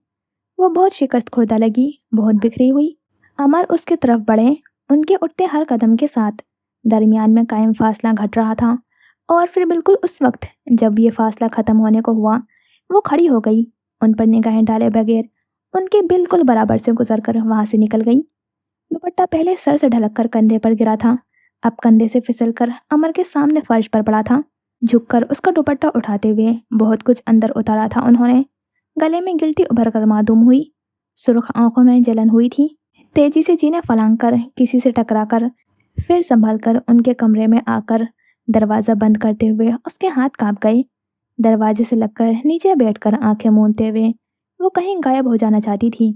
वो बहुत शिकस्त खुर्दा लगी, बहुत बिखरी हुई। अमर उसके तरफ बढ़े। उनके उठते हर कदम के साथ दरमियान में कायम फासला घट रहा था, और फिर बिल्कुल उस वक्त जब ये फासला ख़त्म होने को हुआ, वो खड़ी हो गई। उन पर निगाहें डाले बगैर उनके बिल्कुल बराबर से गुजर कर वहाँ से निकल गई। दुपट्टा पहले सर से ढलक कर कंधे पर गिरा था, अब कंधे से फिसल कर अमर के सामने फर्श पर पड़ा था। झुक कर उसका दुपट्टा उठाते हुए बहुत कुछ अंदर उतारा था उन्होंने। गले में गिल्टी उभर कर मालूम हुई, सुर्ख आंखों में जलन हुई थी। तेजी से जीने फलांग कर किसी से टकरा कर फिर संभल कर उनके कमरे में आकर दरवाज़ा बंद करते हुए उसके हाथ कांप गए। दरवाजे से लगकर नीचे बैठकर आंखें मूंदते हुए वो कहीं गायब हो जाना चाहती थी।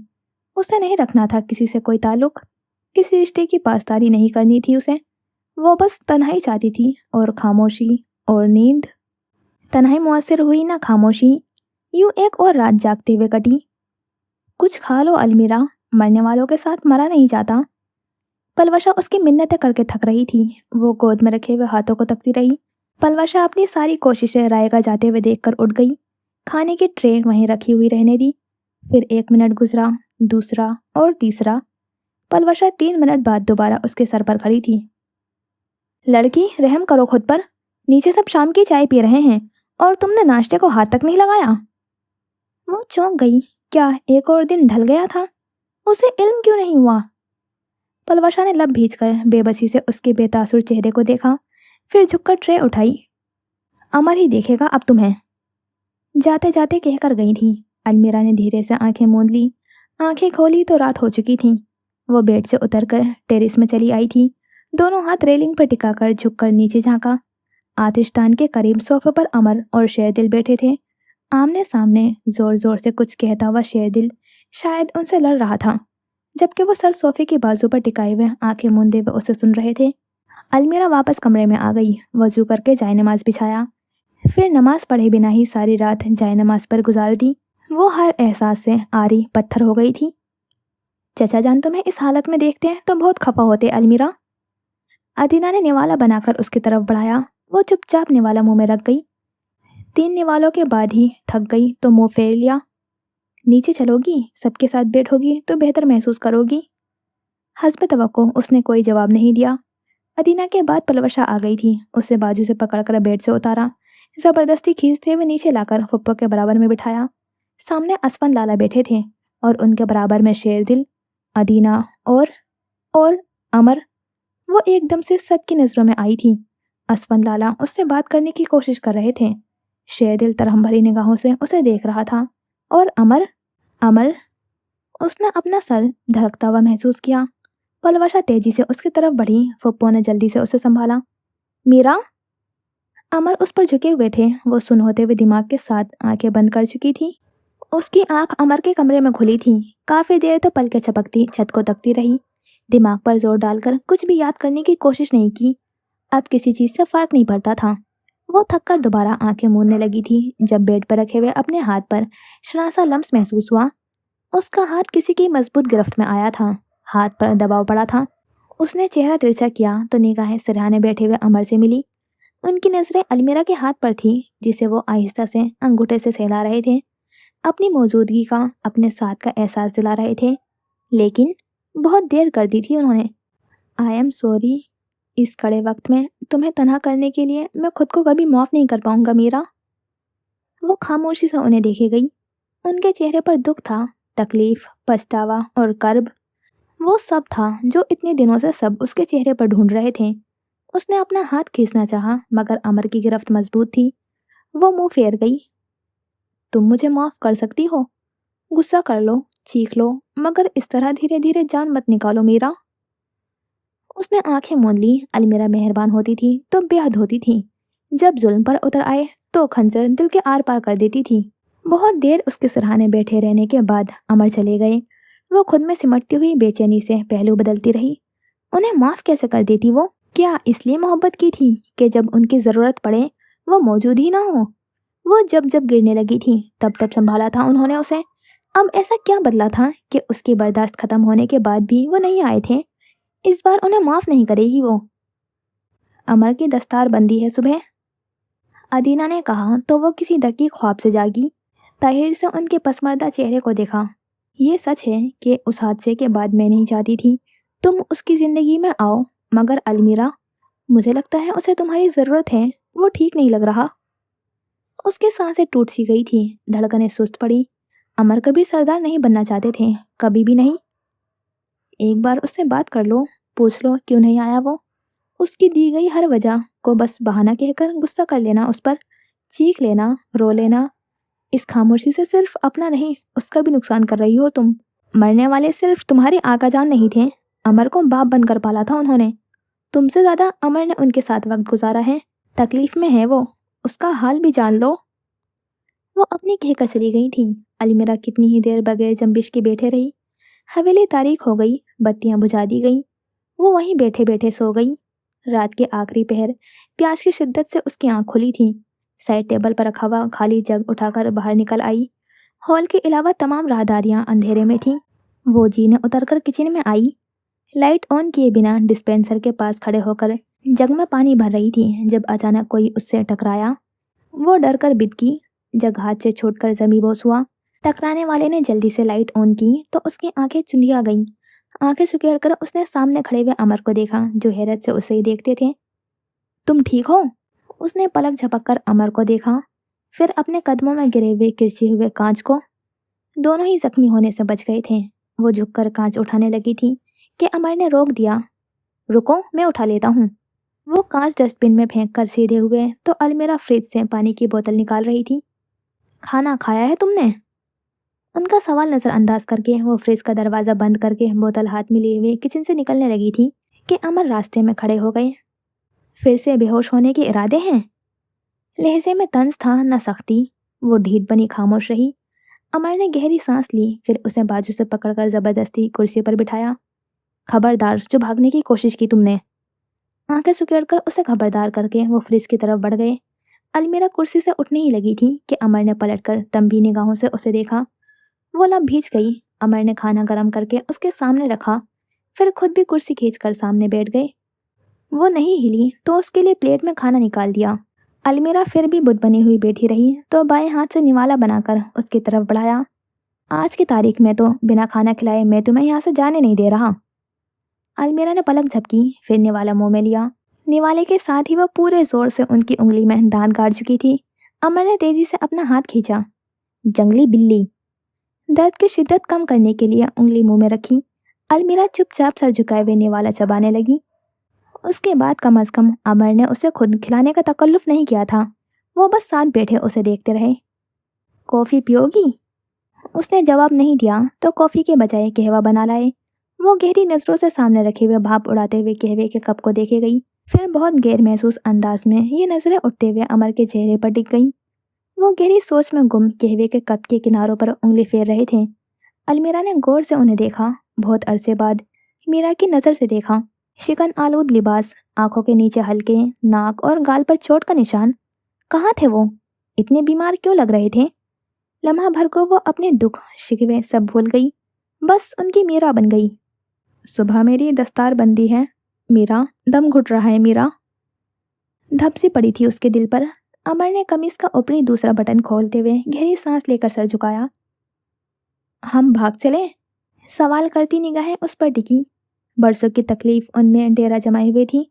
उसे नहीं रखना था किसी से कोई ताल्लुक, किसी रिश्ते की पासदारी नहीं करनी थी उसे। वो बस तन्हाई चाहती थी और खामोशी और नींद। तन्हाई मुअस्सर हुई ना खामोशी। यूं एक और रात जागते हुए कटी। कुछ खा लो अलमीरा, मरने वालों के साथ मरा नहीं जाता। पलवशा उसकी मिन्नतें करके थक रही थी। वो गोद में रखे हुए हाथों को तकती रही। पलवशा अपनी सारी कोशिशें रायगा जाते हुए देखकर उठ गई। खाने की ट्रे वहीं रखी हुई रहने दी। फिर 1 मिनट गुजरा, दूसरा और तीसरा। पलवशा 3 मिनट बाद दोबारा उसके सर पर खड़ी थी। लड़की, रहम करो खुद पर। नीचे सब शाम की चाय पी रहे हैं और तुमने नाश्ते को हाथ तक नहीं लगाया। वो चौंक गई। क्या एक और दिन ढल गया था? उसे इल्म क्यों नहीं हुआ? पलवशा ने लब भींचकर बेबसी से उसके बेतासुर चेहरे को देखा, फिर झुककर ट्रे उठाई। अमर ही देखेगा अब तुम्हें, जाते जाते कहकर गई थी। अलमीरा ने धीरे से आंखें मूंद ली। आंखें खोली तो रात हो चुकी थी। वो बेड से उतरकर टेरिस में चली आई थी। दोनों हाथ रेलिंग पर टिकाकर झुककर नीचे झांका। आतिशदान के करीब सोफे पर अमर और शेरदिल बैठे थे। आमने सामने जोर जोर से कुछ कहता हुआ शेरदिल शायद उनसे लड़ रहा था, जबकि वो सर सोफे की बाजू पर टिकाए हुए आंखें मूंदे हुए उसे सुन रहे थे। अलमीरा वापस कमरे में आ गई। वजू करके जायनमाज बिछाया, फिर नमाज पढ़े बिना ही सारी रात जायनमाज पर गुजार दी। वो हर एहसास से आरी पत्थर हो गई थी। चचा जान तुम्हें इस हालत में देखते हैं तो बहुत खफा होते अलमीरा। अदीना ने निवाला बनाकर उसकी तरफ बढ़ाया। वो चुपचाप निवाला मुंह में रख गई। 3 निवालों के बाद ही थक गई तो मुंह फेर लिया। नीचे चलोगी? सबके साथ बैठोगी तो बेहतर महसूस करोगी। हस्ब तवक्को उसने कोई जवाब नहीं दिया। अदीना के बाद पलवशा आ गई थी। उसे बाजू से पकड़कर बेड से उतारा, जबरदस्ती खींचते हुए नीचे लाकर फुप्पो के बराबर में बिठाया। सामने असफन लाला बैठे थे और उनके बराबर में शेरदिल, अदीना और अमर। वो एकदम से सबकी नजरों में आई थी। असफन लाला उससे बात करने की कोशिश कर रहे थे। शेरदिल तरहम भरी निगाहों से उसे देख रहा था। और अमर उसने अपना सर धड़कता हुआ महसूस किया। पलवशा तेजी से उसकी तरफ बढ़ी। फुप्पो ने जल्दी से उसे संभाला। मीरा। अमर उस पर झुके हुए थे। वो सुन होते हुए दिमाग के साथ आंखें बंद कर चुकी थी। उसकी आंख अमर के कमरे में खुली थी। काफी देर तो पलकें झपकती छत को तकती रही। दिमाग पर जोर डालकर कुछ भी याद करने की कोशिश नहीं की। अब किसी चीज से फर्क नहीं पड़ता था। वो थककर दोबारा आंखें मूंदने लगी थी जब बेड पर रखे हुए अपने हाथ पर शनासा लम्स महसूस हुआ। उसका हाथ किसी की मजबूत गिरफ्त में आया था। हाथ पर दबाव पड़ा था। उसने चेहरा तिरछा किया तो निगाहें सिरहाने बैठे हुए अमर से मिली। उनकी नजरें अलमीरा के हाथ पर थी, जिसे वो आहिस्ता से अंगूठे से सहला रहे थे। अपनी मौजूदगी का, अपने साथ का एहसास दिला रहे थे। लेकिन बहुत देर कर दी थी उन्होंने। आई एम सॉरी। इस कड़े वक्त में तुम्हें तन्हा करने के लिए मैं खुद को कभी माफ नहीं कर पाऊंगा मीरा। वो खामोशी से उन्हें देखे गई। उनके चेहरे पर दुख था, तकलीफ, पछतावा और कर्ब। वो सब था जो इतने दिनों से सब उसके चेहरे पर ढूंढ रहे थे। उसने अपना हाथ खींचना चाहा, मगर अमर की गिरफ्त मजबूत थी। वो मुंह फेर गई। तुम मुझे माफ कर सकती हो। गुस्सा कर लो, चीख लो, मगर इस तरह धीरे धीरे जान मत निकालो मीरा। उसने आंखें मूंद ली। अलमीरा मेहरबान होती थी तो बेहद होती थी। जब जुल्म पर उतर आए तो खंजर दिल के आर पार कर देती थी। बहुत देर उसके सिरहाने बैठे रहने के बाद अमर चले गए। वो खुद में सिमटती हुई बेचैनी से पहलू बदलती रही। उन्हें माफ कैसे कर देती वो? क्या इसलिए मोहब्बत की थी कि जब उनकी जरूरत पड़े वो मौजूद ही ना हो? वो जब जब गिरने लगी थी तब तब संभाला था उन्होंने उसे। अब ऐसा क्या बदला था कि उसकी बर्दाश्त खत्म होने के बाद भी वो नहीं आए थे? इस बार उन्हें माफ नहीं करेगी वो। अमर की दस्तार बंदी है सुबह, अदीना ने कहा तो वो किसी दकी ख्वाब से जागी। ताहिर से उनके पसमर्दा चेहरे को देखा। ये सच है कि उस हादसे के बाद मैं नहीं चाहती थी तुम उसकी जिंदगी में आओ, मगर अलमीरा, मुझे लगता है उसे तुम्हारी जरूरत है। वो ठीक नहीं लग रहा। उसकी सांसें टूट सी गई थी, धड़कनें सुस्त पड़ी। अमर कभी सरदार नहीं बनना चाहते थे, कभी भी नहीं। एक बार उससे बात कर लो, पूछ लो क्यों नहीं आया वो। اس کی دی گئی ہر وجہ کو بس بہانہ کہہ کر غصہ کر لینا، اس پر چیخ لینا، رو لینا۔ اس خاموشی سے صرف اپنا نہیں، اس کا بھی نقصان کر رہی ہو تم۔ مرنے والے صرف تمہارے آقا جان نہیں تھے، امر کو باپ بن کر پالا تھا انہوں نے۔ تم سے زیادہ امر نے ان کے ساتھ وقت گزارا ہے، تکلیف میں ہے وہ، اس کا حال بھی جان لو۔ وہ اپنی کہہ کر چلی گئی تھی۔ المیرا کتنی ہی دیر بغیر جنبش کے بیٹھے رہی۔ حویلی تاریک ہو گئی، بتیاں بجھا دی گئی، وہ وہیں بیٹھے بیٹھے سو گئی۔ رات کے آخری پہر، پیاس کی شدت سے اس کی آنکھ کھلی تھی۔ سائڈ ٹیبل پر رکھا ہوا خالی جگ اٹھا کر باہر نکل آئی۔ ہال کے علاوہ تمام راہداریاں اندھیرے میں تھیں۔ وہ جینے اتر کر کچن میں آئی، لائٹ آن کیے بنا ڈسپینسر کے پاس کھڑے ہو کر جگ میں پانی بھر رہی تھی جب اچانک کوئی اس سے ٹکرایا۔ وہ ڈر کر بد کی، جگ ہاتھ سے چھوٹ کر زمیں بوس ہوا۔ ٹکرانے والے نے جلدی سے لائٹ آن کی تو اس کی آنکھیں چندیا گئیں۔ آنکھیں سکیڑ کر اس نے سامنے کھڑے ہوئے امر کو دیکھا جو حیرت سے اسے ہی دیکھتے تھے۔ تم ٹھیک ہو؟ اس نے پلک جھپک کر امر کو دیکھا، پھر اپنے قدموں میں گرے ہوئے کرچے ہوئے کانچ کو۔ دونوں ہی زخمی ہونے سے بچ گئے تھے۔ وہ جھک کر کانچ اٹھانے لگی تھی کہ امر نے روک دیا۔ رکو، میں اٹھا لیتا ہوں۔ وہ کانچ ڈسٹ بن میں پھینک کر سیدھے ہوئے تو المیرا فریج سے پانی کی بوتل نکال رہی تھی۔ کھانا کھایا ہے تم نے؟ ان کا سوال نظر انداز کر کے وہ فریج کا دروازہ بند کر کے بوتل ہاتھ میں لیے ہوئے کچن سے نکلنے لگی تھی کہ امر راستے میں کھڑے ہو گئے۔ پھر سے بے ہوش ہونے کے ارادے ہیں؟ لہجے میں طنز تھا نہ سختی۔ وہ ڈھیٹ بنی خاموش رہی۔ امر نے گہری سانس لی، پھر اسے بازو سے پکڑ کر زبردستی کرسی پر بٹھایا۔ خبردار، جو بھاگنے کی کوشش کی تم نے۔ آنکھیں سکیڑ کر اسے خبردار کر کے وہ فریج کی طرف بڑھ گئے۔ المیرا کرسی سے اٹھنے ہی لگی تھی کہ امر نے پلٹ کر تنبیہ نگاہوں سے اسے دیکھا۔ وہ لب بھیج گئی۔ امر نے کھانا گرم کر کے اس کے سامنے رکھا، پھر خود بھی کرسی کھینچ کر سامنے بیٹھ گئے۔ وہ نہیں ہلی تو اس کے لیے پلیٹ میں کھانا نکال دیا۔ المیرا پھر بھی بت بنی ہوئی بیٹھی رہی تو بائیں ہاتھ سے نوالا بنا کر اس کی طرف بڑھایا۔ آج کی تاریخ میں تو بنا کھانا کھلائے میں تمہیں یہاں سے جانے نہیں دے رہا۔ المیرا نے پلک جھپکی، پھر نوالا منہ میں لیا۔ نوالے کے ساتھ ہی وہ پورے زور سے ان کی انگلی میں دانت گاڑ چکی تھی۔ امر نے تیزی سے اپنا ہاتھ کھینچا۔ جنگلی بلی۔ درد کی شدت کم کرنے کے لیے انگلی منہ میں رکھی، المیرا چپ چاپ سر جھکائے ہوئے نوالا چبانے لگی۔ اس کے بعد کم از کم امر نے اسے خود کھلانے کا تکلف نہیں کیا تھا۔ وہ بس ساتھ بیٹھے اسے دیکھتے رہے۔ کافی پیو گی؟ اس نے جواب نہیں دیا تو کافی کے بجائے قہوہ بنا لائے۔ وہ گہری نظروں سے سامنے رکھے ہوئے بھاپ اڑاتے ہوئے قہوے کے کپ کو دیکھے گئی، پھر بہت غیر محسوس انداز میں یہ نظریں اٹھتے ہوئے امر کے چہرے پر ٹک گئیں۔ وہ گہری سوچ میں گم قہوے کے کپ کے کناروں پر انگلی پھیر رہے تھے۔ المیرا نے غور سے انہیں دیکھا، بہت عرصے بعد میرا کی نظر سے دیکھا۔ شکن آلود لباس، آنکھوں کے نیچے ہلکے ناک اور گال پر چوٹ کا نشان۔ کہاں تھے وہ؟ اتنے بیمار کیوں لگ رہے تھے؟ لمحہ بھر کو وہ اپنے دکھ شکوے سب بھول گئی، بس ان کی میرا بن گئی۔ صبح میری دستار بندی ہے میرا، دم گھٹ رہا ہے میرا۔ دھپ سی پڑی تھی اس کے دل پر۔ امر نے قمیص کا اوپری دوسرا بٹن کھولتے ہوئے گہری سانس لے کر سر جھکایا۔ ہم بھاگ چلیں؟ سوال کرتی نگاہیں اس پر ٹکی۔ برسوں کی تکلیف ان میں ڈیرا جمائے ہوئے تھی۔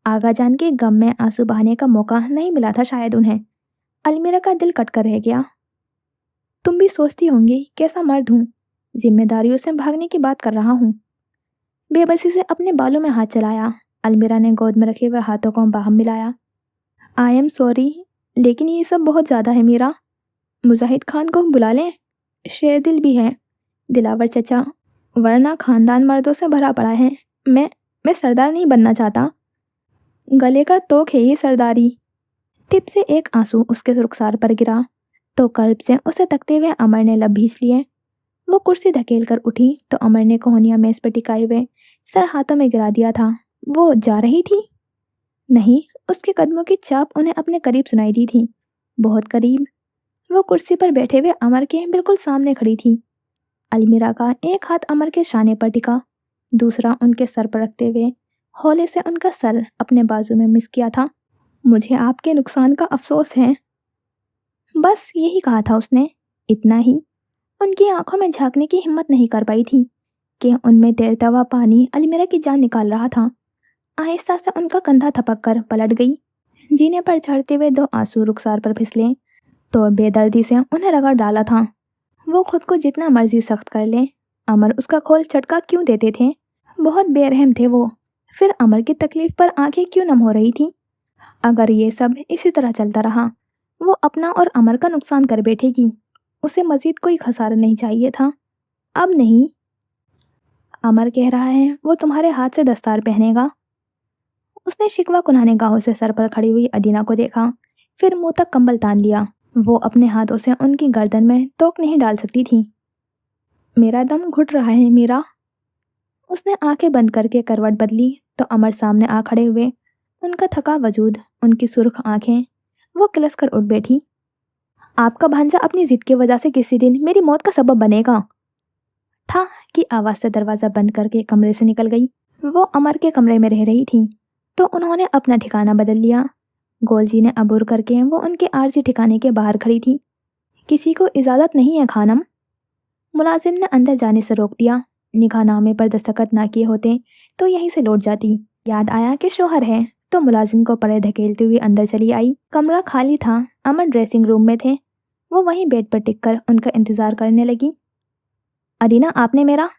آغا جان کے غم میں آنسو بہانے کا موقع نہیں ملا تھا شاید انہیں۔ المیرا کا دل کٹ کر رہ گیا۔ تم بھی سوچتی ہوں گی کیسا مرد ہوں، ذمہ داریوں سے بھاگنے کی بات کر رہا ہوں۔ بے بسی سے اپنے بالوں میں ہاتھ چلایا۔ المیرا نے گود میں رکھے ہوئے ہاتھوں کو باہم ملایا۔ آئی ایم سوری، لیکن یہ سب بہت زیادہ ہے میرا۔ مجاہد خان کو بلا لیں؟ شیر دل بھی ہے دلاور چچا، ورنہ خاندان مردوں سے بھرا پڑا ہے۔ میں سردار نہیں بننا چاہتا۔ گلے کا توق ہے یہ سرداری۔ ٹپ سے ایک آنسو اس کے رخسار پر گرا تو قلب سے اسے تکتے ہوئے امر نے لب بھیج لیے۔ وہ کرسی دھکیل کر اٹھی تو امر نے کوہنیاں میز پر ٹکائے ہوئے سر ہاتھوں میں گرا دیا تھا۔ وہ جا رہی تھی؟ نہیں، اس کے قدموں کی چاپ انہیں اپنے قریب سنائی دی تھی، بہت قریب۔ وہ کرسی پر بیٹھے ہوئے امر کے بالکل سامنے کھڑی تھی۔ المیرا کا ایک ہاتھ امر کے شانے پر ٹکا، دوسرا ان کے سر پر رکھتے ہوئے ہولے سے ان کا سر اپنے بازو میں مس کیا تھا۔ مجھے آپ کے نقصان کا افسوس ہے۔ بس یہی کہا تھا اس نے، اتنا ہی۔ ان کی آنکھوں میں جھانکنے کی ہمت نہیں کر پائی تھی کہ ان میں تیرتا ہوا پانی المیرا کی جان نکال رہا تھا۔ آہستہ سے ان کا کندھا تھپک کر پلٹ گئی۔ جینے پر چڑھتے ہوئے دو آنسو رخسار پر پھسلے تو بے دردی سے انہیں رگڑ ڈالا تھا۔ وہ خود کو جتنا مرضی سخت کر لے، امر اس کا کھول چٹکا کیوں دیتے تھے؟ بہت بے رحم تھے وہ۔ फिर अमर की तकलीफ पर आंखें क्यों नम हो रही थीं? अगर ये सब इसी तरह चलता रहा, वो अपना और अमर का नुकसान कर बैठेगी। उसे मजीद कोई खसारा नहीं चाहिए था। अब नहीं। अमर कह रहा है वो तुम्हारे हाथ से दस्तार पहनेगा। उसने शिकवा कुन्हा निगाहों से सर पर खड़ी हुई अदीना को देखा, फिर मुंह तक कंबल तान लिया। वो अपने हाथों से उनकी गर्दन में तोक नहीं डाल सकती थी। मेरा दम घुट रहा है मीरा। उसने आंखें बंद करके करवट बदली तो अमर सामने आ खड़े हुए। उनका थका वजूद, उनकी सुर्ख आंखें। वो किलस कर उठ बैठी। आपका भांजा अपनी जिद की वजह से किसी दिन मेरी मौत का सबब बनेगा। ठा की आवाज से दरवाजा बंद करके कमरे से निकल गई। वो अमर के कमरे में रह रही थी तो उन्होंने अपना ठिकाना बदल लिया। गोलजी ने अबूर करके वो उनके आरजी ठिकाने के बाहर खड़ी थी। किसी को इजाजत नहीं है खानम। मुलाजिम ने अंदर जाने से रोक दिया। निकाहनामे पर दस्तखत ना किए होते तो यहीं से लौट जाती। याद आया कि शोहर है तो मुलाजिम को परे धकेलते हुए अंदर चली आई। कमरा खाली था। अमर ड्रेसिंग रूम में थे। वो वहीं बेड पर टिककर उनका इंतजार करने लगी। अदीना, आपने मेरा?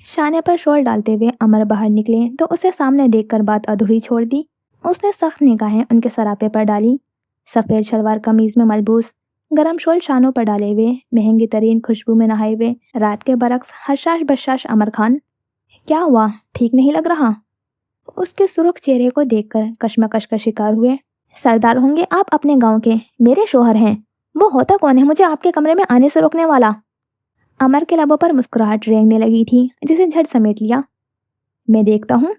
शाने पर शॉल डालते हुए अमर बाहर निकले तो उसे सामने देखकर बात अधूरी छोड़ दी। उसने सख्त निगाहें उनके सरापे पर डाली। सफ़ेद शलवार कमीज में मलबूस, गरम शॉल शानों पर डाले हुए, महंगी तरीन खुशबू में नहाए हुए, रात के बरक्स हशाश बशाश अमर खान। क्या हुआ, ठीक नहीं लग रहा? उसके सुर्ख चेहरे को देखकर कश्मकश का शिकार हुए। सरदार होंगे आप अपने गांव के, मेरे शोहर हैं। वो होता कौन है मुझे आपके कमरे में आने से रोकने वाला? अमर के लबों पर मुस्कुराहट रेंगने लगी थी जिसे झट समेट लिया। मैं देखता हूँ।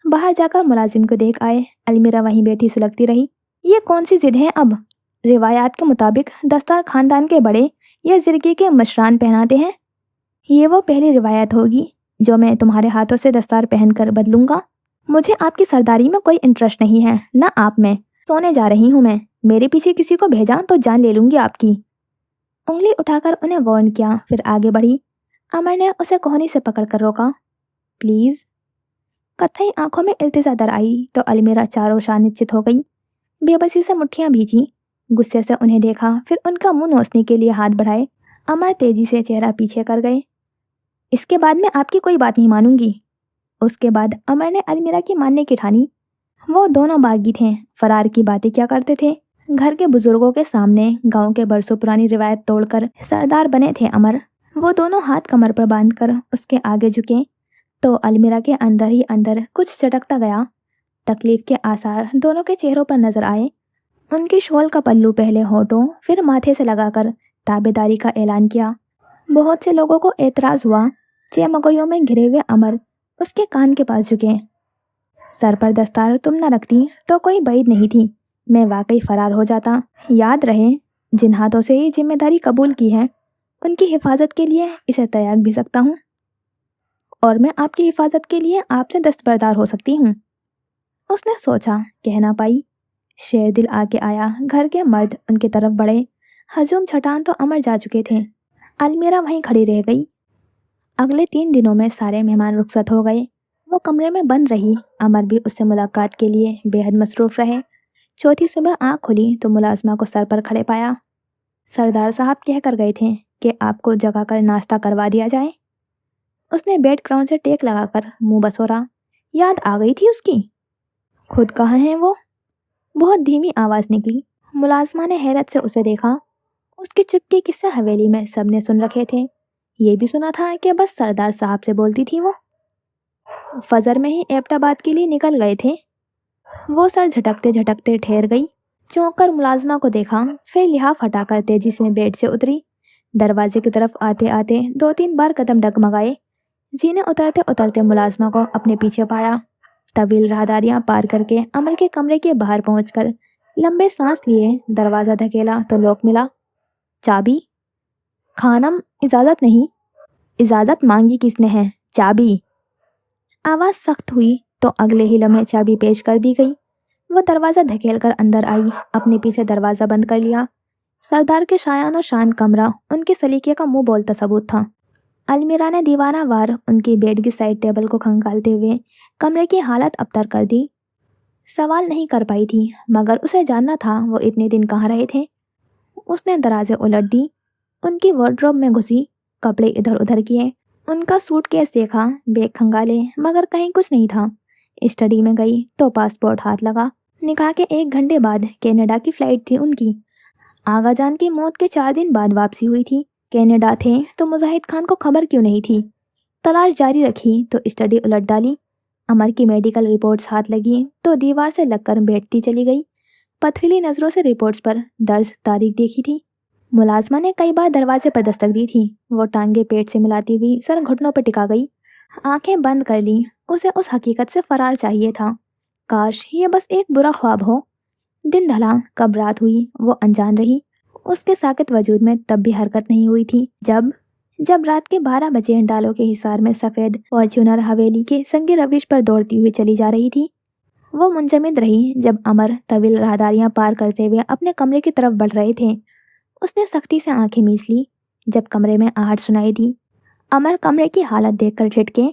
बाहर जाकर मुलाजिम को देख आए। अलमीरा वहीं बैठी सुलगती रही। ये कौन सी जिद है अब? रिवायात के मुताबिक दस्तार खानदान के बड़े या जिरगे के मशरान पहनाते हैं। ये वो पहली रिवायत होगी जो मैं तुम्हारे हाथों से दस्तार पहनकर बदलूंगा। मुझे आपकी सरदारी में कोई इंटरेस्ट नहीं है, ना आप में। सोने जा रही हूँ मैं। मेरे पीछे किसी को भेजा तो जान ले लूंगी आपकी। उंगली उठाकर उन्हें वार्न किया, फिर आगे बढ़ी। अमर ने उसे कोहनी से पकड़कर रोका। प्लीज। कत्थई आंखों में इल्तिजा दर आई तो अलमीरा चारों शान निश्चित हो गई। बेबसी से मुट्ठियां भींची। गुस्से से उन्हें देखा, फिर उनका मुंह नोचने के लिए हाथ बढ़ाए। अमर तेजी से चेहरा पीछे कर गए। इसके बाद मैं आपकी कोई बात नहीं मानूंगी। उसके बाद अमर ने अलमीरा की मानने की ठानी। वो दोनों बागी थे। फरार की बातें क्या करते थे? घर के बुजुर्गों के सामने गांव के बरसों पुरानी रिवायत तोड़कर सरदार बने थे अमर। वो दोनों हाथ कमर पर बांधकर उसके आगे झुके तो अलमीरा के अंदर ही अंदर कुछ चटकता गया। तकलीफ के आसार दोनों के चेहरों पर नजर आए। उनकी शॉल का पल्लू पहले होठों फिर माथे से लगाकर ताबेदारी का ऐलान किया। बहुत से लोगों को एतराज हुआ। चेमगोयों में घिरे हुए अमर उसके कान के पास झुके। सर पर दस्तार तुम न रखती तो कोई बैद नहीं थी। मैं वाकई फरार हो जाता। याद रहे, जिन हाथों से ये जिम्मेदारी कबूल की है उनकी हिफाजत के लिए इसे त्याग भी सकता हूँ, और मैं आपकी हिफाजत के लिए आपसे दस्तबरदार हो सकती हूँ। उसने सोचा, कह ना पाई। शेर दिल आगे आया। घर के मर्द उनकी तरफ बढ़े। हजूम छटान तो अमर जा चुके थे। अलमीरा वहीं खड़ी रह गई। अगले 3 दिनों में सारे मेहमान रुखसत हो गए। वो कमरे में बंद रही। अमर भी उससे मुलाकात के लिए बेहद मसरूफ रहे। चौथी सुबह आँख खुली तो मुलाजमा को सर पर खड़े पाया। सरदार साहब कह कर गए थे कि आपको जगा कर नाश्ता करवा दिया जाए। उसने बेड क्राउन से टेक लगाकर मुंह बसोरा। याद आ गई थी उसकी। खुद कहाँ हैं वो? बहुत धीमी आवाज निकली। मुलाजमा ने हैरत से उसे देखा। उसकी चुप्पी किस्से हवेली में सबने सुन रखे थे। ये भी सुना था कि बस सरदार साहब से बोलती थी वो। फजर में ही एबटाबाद के लिए निकल गए थे। वो सर झटकते झटकते ठहर गई। चौंक कर मुलाजमा को देखा, फिर लिहाफ हटाकर तेजी से बेड से उतरी। दरवाजे की तरफ आते आते 2-3 बार कदम डगमगाए। जीने उतरते उतरते मुलाजमा को अपने पीछे पाया। तवील राहदारियां पार करके अमर के कमरे के बाहर पहुंचकर लंबे सांस लिए। दरवाजा धकेला तो लॉक मिला। चाबी? खानम, इजाजत नहीं। इजाजत मांगी किसने है? चाबी। आवाज सख्त हुई तो अगले ही लम्हे चाबी पेश कर दी गई। वो दरवाजा धकेल कर अंदर आई, अपने पीछे दरवाजा बंद कर लिया। सरदार के शायानो शान कमरा उनके सलीके का मुंह बोलता सबूत था। अलमीरा ने दीवाना वार उनकी बेड की साइड टेबल को खंगालते हुए कमरे की हालत अबतर कर दी। सवाल नहीं कर पाई थी, मगर उसे जानना था वो इतने दिन कहाँ रहे थे। उसने दराजें उलट दी, उनकी वार्डरोब में घुसी, कपड़े इधर उधर किए, उनका सूटकेस देखा, बैग खंगाले, मगर कहीं कुछ नहीं था। स्टडी में गई तो पासपोर्ट हाथ लगा। निकाह के 1 घंटे बाद कनाडा की फ़्लाइट थी उनकी। आगा जान की मौत के 4 दिन बाद वापसी हुई थी। कनाडा थे तो मुजाहिद खान को खबर क्यों नहीं थी? तलाश जारी रखी तो स्टडी उलट डाली। अमर की मेडिकल रिपोर्ट्स हाथ लगी तो दीवार से लगकर बैठती चली गई। पथरीली नज़रों से रिपोर्ट्स पर दर्ज तारीख देखी थी। मुलाजमा ने कई बार दरवाजे पर दस्तक दी थी। वो टांगे पेट से मिलाती हुई सर घुटनों पर टिका गई, आंखें बंद कर ली। उसे उस हकीकत से फरार चाहिए था। काश ये बस एक बुरा ख्वाब हो। दिन ढला, कब रात हुई वो अनजान रही। उसके साकित वजूद में तब भी हरकत नहीं हुई थी। जब रात के 12 बजे डालों के हिसार में सफ़ेद फॉर्च्यूनर हवेली के संगी रविश पर दौड़ती हुई चली जा रही थी, वो मुंजमद रही। जब अमर तवील राहदारियां पार करते हुए अपने कमरे की तरफ बढ़ रहे थे, उसने सख्ती से आंखें मीच ली। जब कमरे में आहट सुनाई दी, अमर कमरे की हालत देखकर झिटके।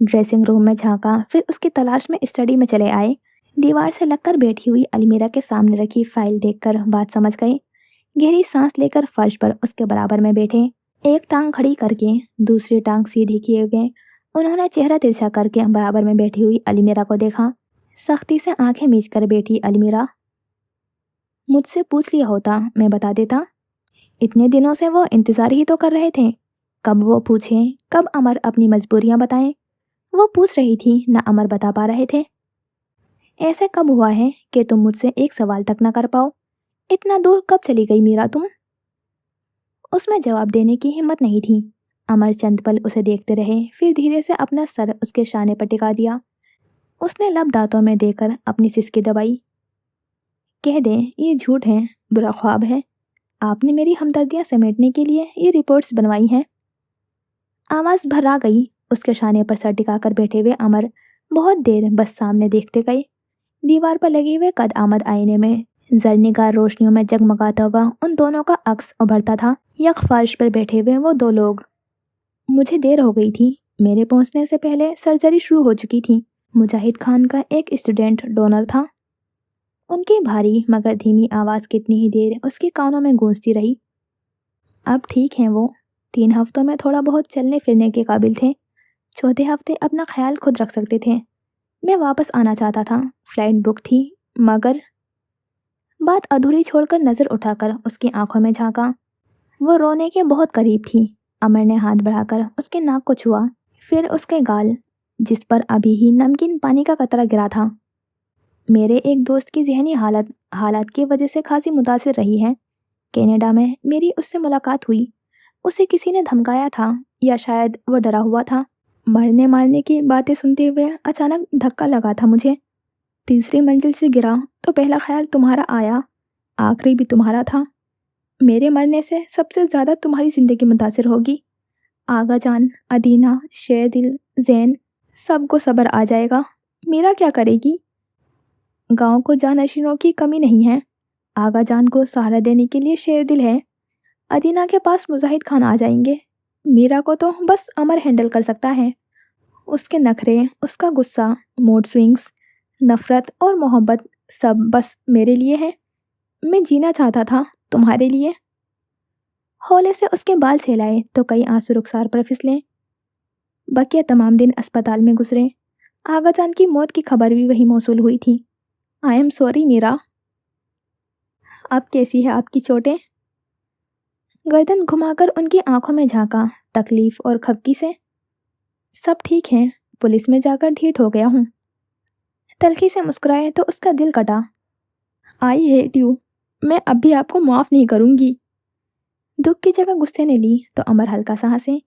ड्रेसिंग रूम में झांका, फिर उसकी तलाश में स्टडी में चले आए। दीवार से लगकर बैठी हुई अलमीरा के सामने रखी फाइल देखकर बात समझ गए। गहरी सांस लेकर फर्श पर उसके बराबर में बैठे। एक टांग खड़ी करके दूसरी टांग सीधी किए हुए उन्होंने चेहरा तिरछा करके बराबर में बैठी हुई अलमीरा को देखा। सख्ती से आंखें मीच कर बैठी अलमीरा, मुझसे पूछ लिया होता मैं बता देता। इतने दिनों से वो इंतजार ही तो कर रहे थे। कब वो पूछें, कब अमर अपनी मजबूरियां बताएं। वो पूछ रही थी, न अमर बता पा रहे थे। ऐसे कब हुआ है कि तुम मुझसे एक सवाल तक न कर पाओ? इतना दूर कब चली गई मीरा तुम? उसमें जवाब देने की हिम्मत नहीं थी। अमर चंद पल उसे देखते रहे, फिर धीरे से अपना सर उसके शाने पर टिका दिया। उसने लब दांतों में देकर अपनी सिसकी दबाई। कह दें ये झूठ है, बुरा ख्वाब है। आपने मेरी हमदर्दियां समेटने के लिए ये रिपोर्ट्स बनवाई हैं। आवाज़ भर्रा गई। उसके शाने पर सर टिकाकर बैठे हुए अमर बहुत देर बस सामने देखते गए। दीवार पर लगे हुए कद आमद आईने में जरनिगार रोशनियों में जगमगाता हुआ उन दोनों का अक्स उभरता था। यक फर्श पर बैठे हुए वो दो लोग। मुझे देर हो गई थी। मेरे पहुंचने से पहले सर्जरी शुरू हो चुकी थी। मुजाहिद खान का एक स्टूडेंट डोनर था। उनकी भारी मगर धीमी आवाज़ कितनी ही देर उसके कानों में गूंजती रही। अब ठीक हैं वो। 3 हफ्तों में थोड़ा बहुत चलने फिरने के काबिल थे। चौथे हफ्ते अपना ख्याल खुद रख सकते थे। मैं वापस आना चाहता था, फ्लाइट बुक थी, मगर बात अधूरी छोड़कर नज़र उठाकर उसकी आंखों में झांका। वो रोने के बहुत करीब थी। अमर ने हाथ बढ़ाकर उसके नाक को छुआ, फिर उसके गाल, जिस पर अभी ही नमकीन पानी का कतरा गिरा था। मेरे एक दोस्त की जहनी हालत की वजह से खासी मुतासिर रही है। कनाडा में मेरी उससे मुलाकात हुई। उसे किसी ने धमकाया था, या शायद वो डरा हुआ था। मरने मारने की बातें सुनते हुए अचानक धक्का लगा था मुझे। तीसरी मंजिल से गिरा तो पहला ख्याल तुम्हारा आया, आखिरी भी तुम्हारा था। मेरे मरने से सबसे ज़्यादा तुम्हारी ज़िंदगी मुतासिर होगी। आगा जान, अदीना, शेर दिल, जैन, सबको सब्र आ जाएगा। मीरा क्या करेगी? गांव को जानशीनों की कमी नहीं है। आगा जान को सहारा देने के लिए शेर दिल है। अदीना के पास मुजाहिद खान आ जाएंगे। मीरा को तो बस अमर हैंडल कर सकता है। उसके नखरे, उसका गुस्सा, मूड स्विंग्स, नफ़रत और मोहब्बत सब बस मेरे लिए है। मैं जीना चाहता था तुम्हारे लिए। हौले से उसके बाल सहलाए तो कई आंसू रुखसार पर फिसले। बकिया तमाम दिन अस्पताल में गुजरे। आगा जान की मौत की खबर भी वही मौसूल हुई थी। I am sorry Meera. अब कैसी है आपकी चोटें? गर्दन घुमाकर उनकी आंखों में झांका, तकलीफ और खफकी से। सब ठीक है, पुलिस में जाकर ढीठ हो गया हूँ। तल्खी से मुस्कुराए तो उसका दिल कटा। आई हेट यू। मैं अब भी आपको माफ़ नहीं करूँगी। दुख की जगह गुस्से ने ली तो अमर हल्का सा हंसे।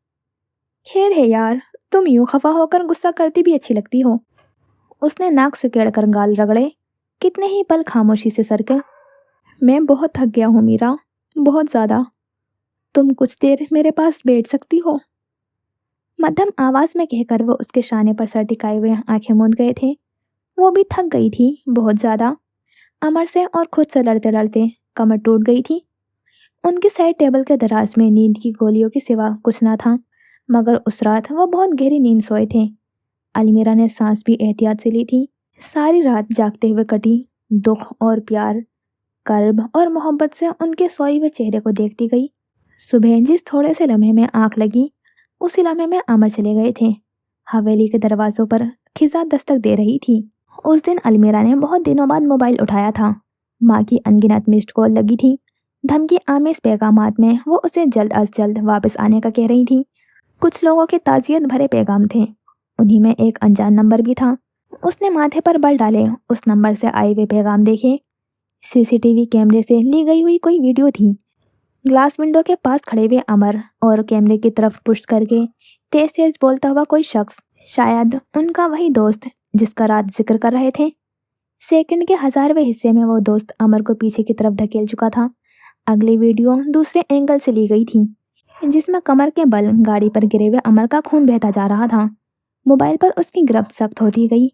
खैर है यार, तुम यूं खफा होकर गुस्सा करती भी अच्छी लगती हो। उसने नाक सुकेड़ कर गाल रगड़े। कितने ही पल खामोशी से सरके। मैं बहुत थक गया हूँ मीरा, बहुत ज़्यादा। तुम कुछ देर मेरे पास बैठ सकती हो? मध्यम आवाज़ में कहकर वो उसके शाने पर सर टिकाए हुए आंखें मूंद गए थे। वो भी थक गई थी, बहुत ज़्यादा। अमर से और खुद से लड़ते लड़ते कमर टूट गई थी। उनके साइड टेबल के दराज में नींद की गोलियों के सिवा कुछ ना था, मगर उस रात वो बहुत गहरी नींद सोए थे। अलमीरा ने सांस भी एहतियात से ली थी। सारी रात जागते हुए कटी। दुख और प्यार, कर्ब और मोहब्बत से उनके सोए हुए चेहरे को देखती गई। सुबह जिस थोड़े से लम्हे में आंख लगी, उसी लम्हे में अमर चले गए थे। हवेली के दरवाजों पर खिज़ा दस्तक दे रही थी। उस दिन अलमीरा ने बहुत दिनों बाद मोबाइल उठाया था। माँ की अनगिनत मिस्ड कॉल लगी थी। धमकी आमेज पैगामात में वो उसे जल्द अज जल्द वापस आने का कह रही थी। कुछ लोगों के ताज़ियत भरे पैगाम थे, उन्हीं में एक अनजान नंबर भी था। उसने माथे पर बल डाले उस नंबर से आए हुए पैगाम देखे। सीसीटीवी कैमरे से ली गई हुई कोई वीडियो थी। ग्लास विंडो के पास खड़े हुए अमर और कैमरे की तरफ पुश करके तेज तेज बोलता हुआ कोई शख्स, शायद उनका वही दोस्त जिसका रात जिक्र कर रहे थे। सेकंड के 1000वें हिस्से में वो दोस्त अमर को पीछे की तरफ धकेल चुका था। अगली वीडियो दूसरे एंगल से ली गई थी, जिसमें कमर के बल गाड़ी पर गिरे हुए अमर का खून बहता जा रहा था। मोबाइल पर उसकी गिरफ्त सख्त होती गई।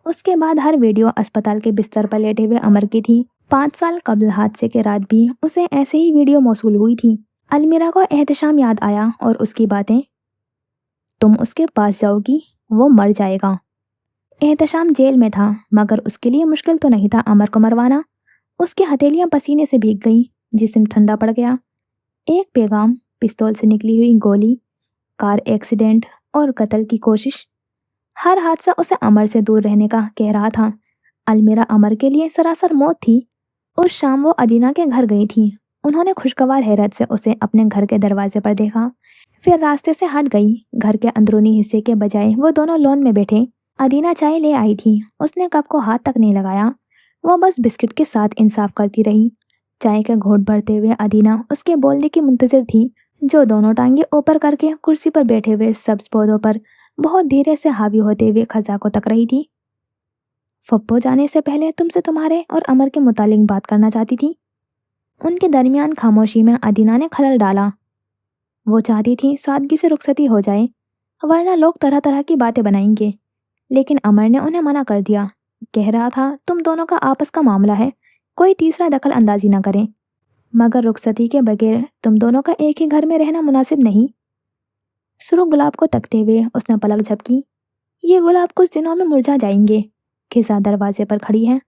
उसके बाद हर वीडियो अस्पताल के बिस्तर पर लेटे हुए अमर की थी। 5 साल कबल हादसे के रात भी उसे ऐसे ही वीडियो मौसूल हुई थी। अलमीरा को एहतशाम याद आया और उसकी बातें, तुम उसके पास जाओगी, वो मर जाएगा। एहतशाम जेल में था, मगर उसके लिए मुश्किल तो नहीं था अमर को मरवाना। उसकी हथेलियां पसीने से भीग गईं, जिस्म ठंडा पड़ गया। एक पैगाम, पिस्तौल से निकली हुई गोली, कार एक्सीडेंट और कत्ल की कोशिश। हर हादसा उसे अमर से दूर रहने का कह रहा था। अलमीरा अमर के लिए सरासर मौत थी। उस शाम वो अदीना के घर गई थी। उन्होंने खुशगवार हैरत से उसे अपने घर के दरवाजे पर देखा, फिर रास्ते से हट गई। घर के अंदरूनी हिस्से के बजाय वो दोनों लॉन में बैठे। अदीना चाय ले आई थी। उसने कप को हाथ तक नहीं लगाया, वो बस बिस्किट के साथ इंसाफ करती रही। चाय का घोट भरते हुए अदीना उसके बोलने की मुंतजिर थी, जो दोनों टांगे ऊपर करके कुर्सी पर बैठे हुए सब्ज पौधों पर बहुत धीरे से हावी होते हुए खजा को तक रही थी। फप्पो जाने से पहले तुमसे तुम्हारे और अमर के मुतालिक बात करना चाहती थी। उनके दरमियान खामोशी में अदीना ने खलल डाला। वो चाहती थी सादगी से रुखसती हो जाए, वरना लोग तरह तरह की बातें बनाएंगे। लेकिन अमर ने उन्हें मना कर दिया। कह रहा था तुम दोनों का आपस का मामला है, कोई तीसरा दखल अंदाजी ना करे। मगर रुखसती के बगैर तुम दोनों का एक ही घर में रहना मुनासिब नहीं। सुर्ख गुलाब को तकते हुए उसने पलक झपकी। ये गुलाब कुछ दिनों में मुरझा जाएंगे। खिसा दरवाजे पर खड़ी है,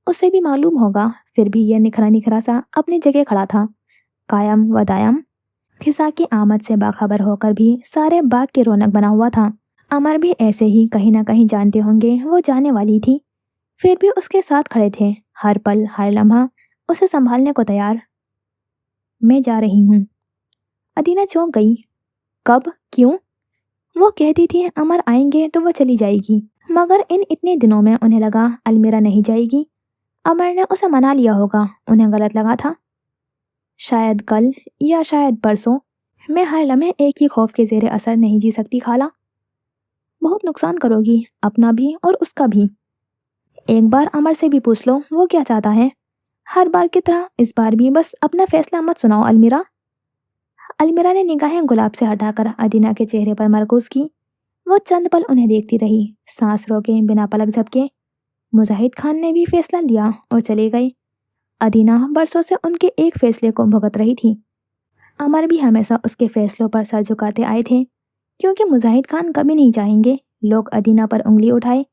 उसे भी मालूम होगा, फिर भी यह निखरा निखरा सा अपनी जगह खड़ा था, कायम व दायम। खिसा की आमद से बाखबर होकर भी सारे बाग की रौनक बना हुआ था। अमर भी ऐसे ही कहीं ना कहीं जानते होंगे वो जाने वाली थी, फिर भी उसके साथ खड़े थे, हर पल हर लम्हा उसे संभालने को तैयार। मैं जा रही हूँ। अदीना चौंक गई। कब, क्यों? वो कहती थी अमर आएंगे तो वो चली जाएगी, मगर इन इतने दिनों में उन्हें लगा अलमीरा नहीं जाएगी। अमर ने उसे मना लिया होगा, उन्हें गलत लगा था। शायद कल या शायद परसों। मैं हर लम्हे एक ही खौफ के जेरे असर नहीं जी सकती खाला। बहुत नुकसान करोगी, अपना भी और उसका भी। एक बार अमर से भी पूछ लो वो क्या चाहता है। हर बार की तरह इस बार भी बस अपना फैसला मत सुनाओ अलमीरा। अलमीरा ने निगाहें गुलाब से हटाकर अदीना के चेहरे पर मरकूज की। वो चंद पल उन्हें देखती रही, सांस रोके बिना पलक झपके। मुजाहिद खान ने भी फैसला लिया और चले गए। अदीना बरसों से उनके एक फैसले को भुगत रही थी। अमर भी हमेशा उसके फैसलों पर सर झुकाते आए थे, क्योंकि मुजाहिद खान कभी नहीं चाहेंगे लोग अदीना पर उंगली उठाए।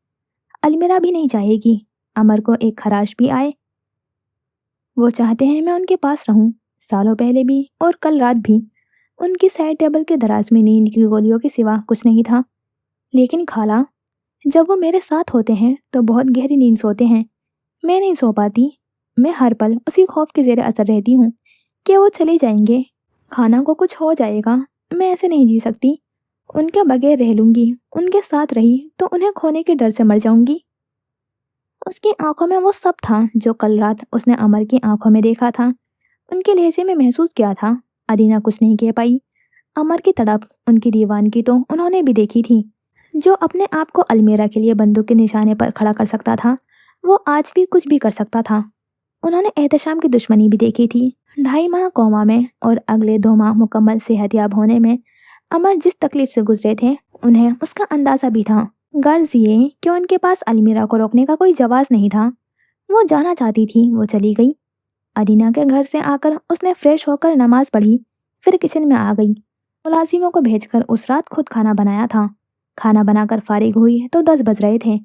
अलमीरा भी नहीं चाहेगी अमर को एक खराश भी आए। वो चाहते हैं मैं उनके पास रहूं, सालों पहले भी और कल रात भी। उनकी साइड टेबल के दराज में नींद की गोलियों के सिवा कुछ नहीं था। लेकिन खाला, जब वो मेरे साथ होते हैं तो बहुत गहरी नींद सोते हैं। मैं नहीं सो पाती। मैं हर पल उसी खौफ के जेरे असर रहती हूँ कि वो चले जाएंगे, खाना को कुछ हो जाएगा। मैं ऐसे नहीं जी सकती। उनके बगैर रह लूँगी, उनके साथ रही तो उन्हें खोने के डर से मर जाऊंगी। उसकी आंखों में वो सब था जो कल रात उसने अमर की आंखों में देखा था, उनके लहजे में महसूस किया था। अदीना कुछ नहीं कह पाई। अमर की तड़प, उनकी दीवानगी तो उन्होंने भी देखी थी। जो अपने आप को अलमीरा के लिए बंदूक के निशाने पर खड़ा कर सकता था, वो आज भी कुछ भी कर सकता था। उन्होंने एहतशाम की दुश्मनी भी देखी थी। 2.5 माह कोमा में और अगले 2 माह मुकम्मल सेहतयाब होने में अमर जिस तकलीफ से गुजरे थे, उन्हें उसका अंदाजा भी था। गर्ज ये कि उनके पास अलमीरा को रोकने का कोई जवाब नहीं था। वो जाना चाहती थी, वो चली गई। अदीना के घर से आकर उसने फ्रेश होकर नमाज पढ़ी, फिर किचन में आ गई। मुलाजिमों को भेजकर उस रात खुद खाना बनाया था। खाना बनाकर फारिग हुई तो 10 बज रहे थे।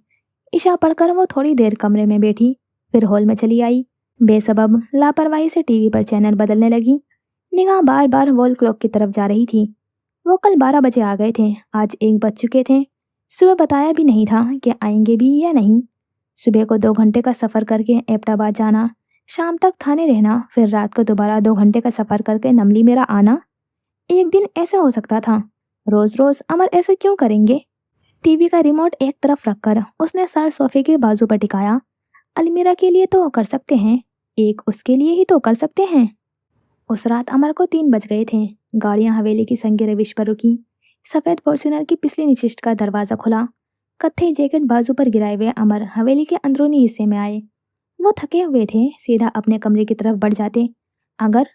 इशा पढ़कर वो थोड़ी देर कमरे में बैठी, फिर हॉल में चली आई। बेसबब लापरवाही से टीवी पर चैनल बदलने लगी। निगाह बार बार वॉल क्लॉक की तरफ जा रही थी। वो कल 12 बजे आ गए थे, आज 1 बज चुके थे। सुबह बताया भी नहीं था कि आएंगे भी या नहीं। सुबह को 2 घंटे का सफ़र करके एबटाबाद जाना, शाम तक थाने रहना, फिर रात को दोबारा 2 घंटे का सफ़र करके नमली मेरा आना। एक दिन ऐसा हो सकता था, रोज रोज अमर ऐसे क्यों करेंगे? टीवी का रिमोट एक तरफ रखकर उसने सर सोफे के बाजू पर टिकाया। अलमीरा के लिए तो कर सकते हैं, एक उसके लिए ही तो कर सकते हैं। उस रात अमर को 3 बज गए थे। गाड़ियां हवेली की संगे रविश पर रुकी। सफेद फॉर्च्यूनर की पिछली निशिष्ट का दरवाजा खुला। कत्थई जैकेट बाजू पर गिराए हुए अमर हवेली के अंदरूनी हिस्से में आए। वो थके हुए थे, सीधा अपने कमरे की तरफ बढ़ जाते, अगर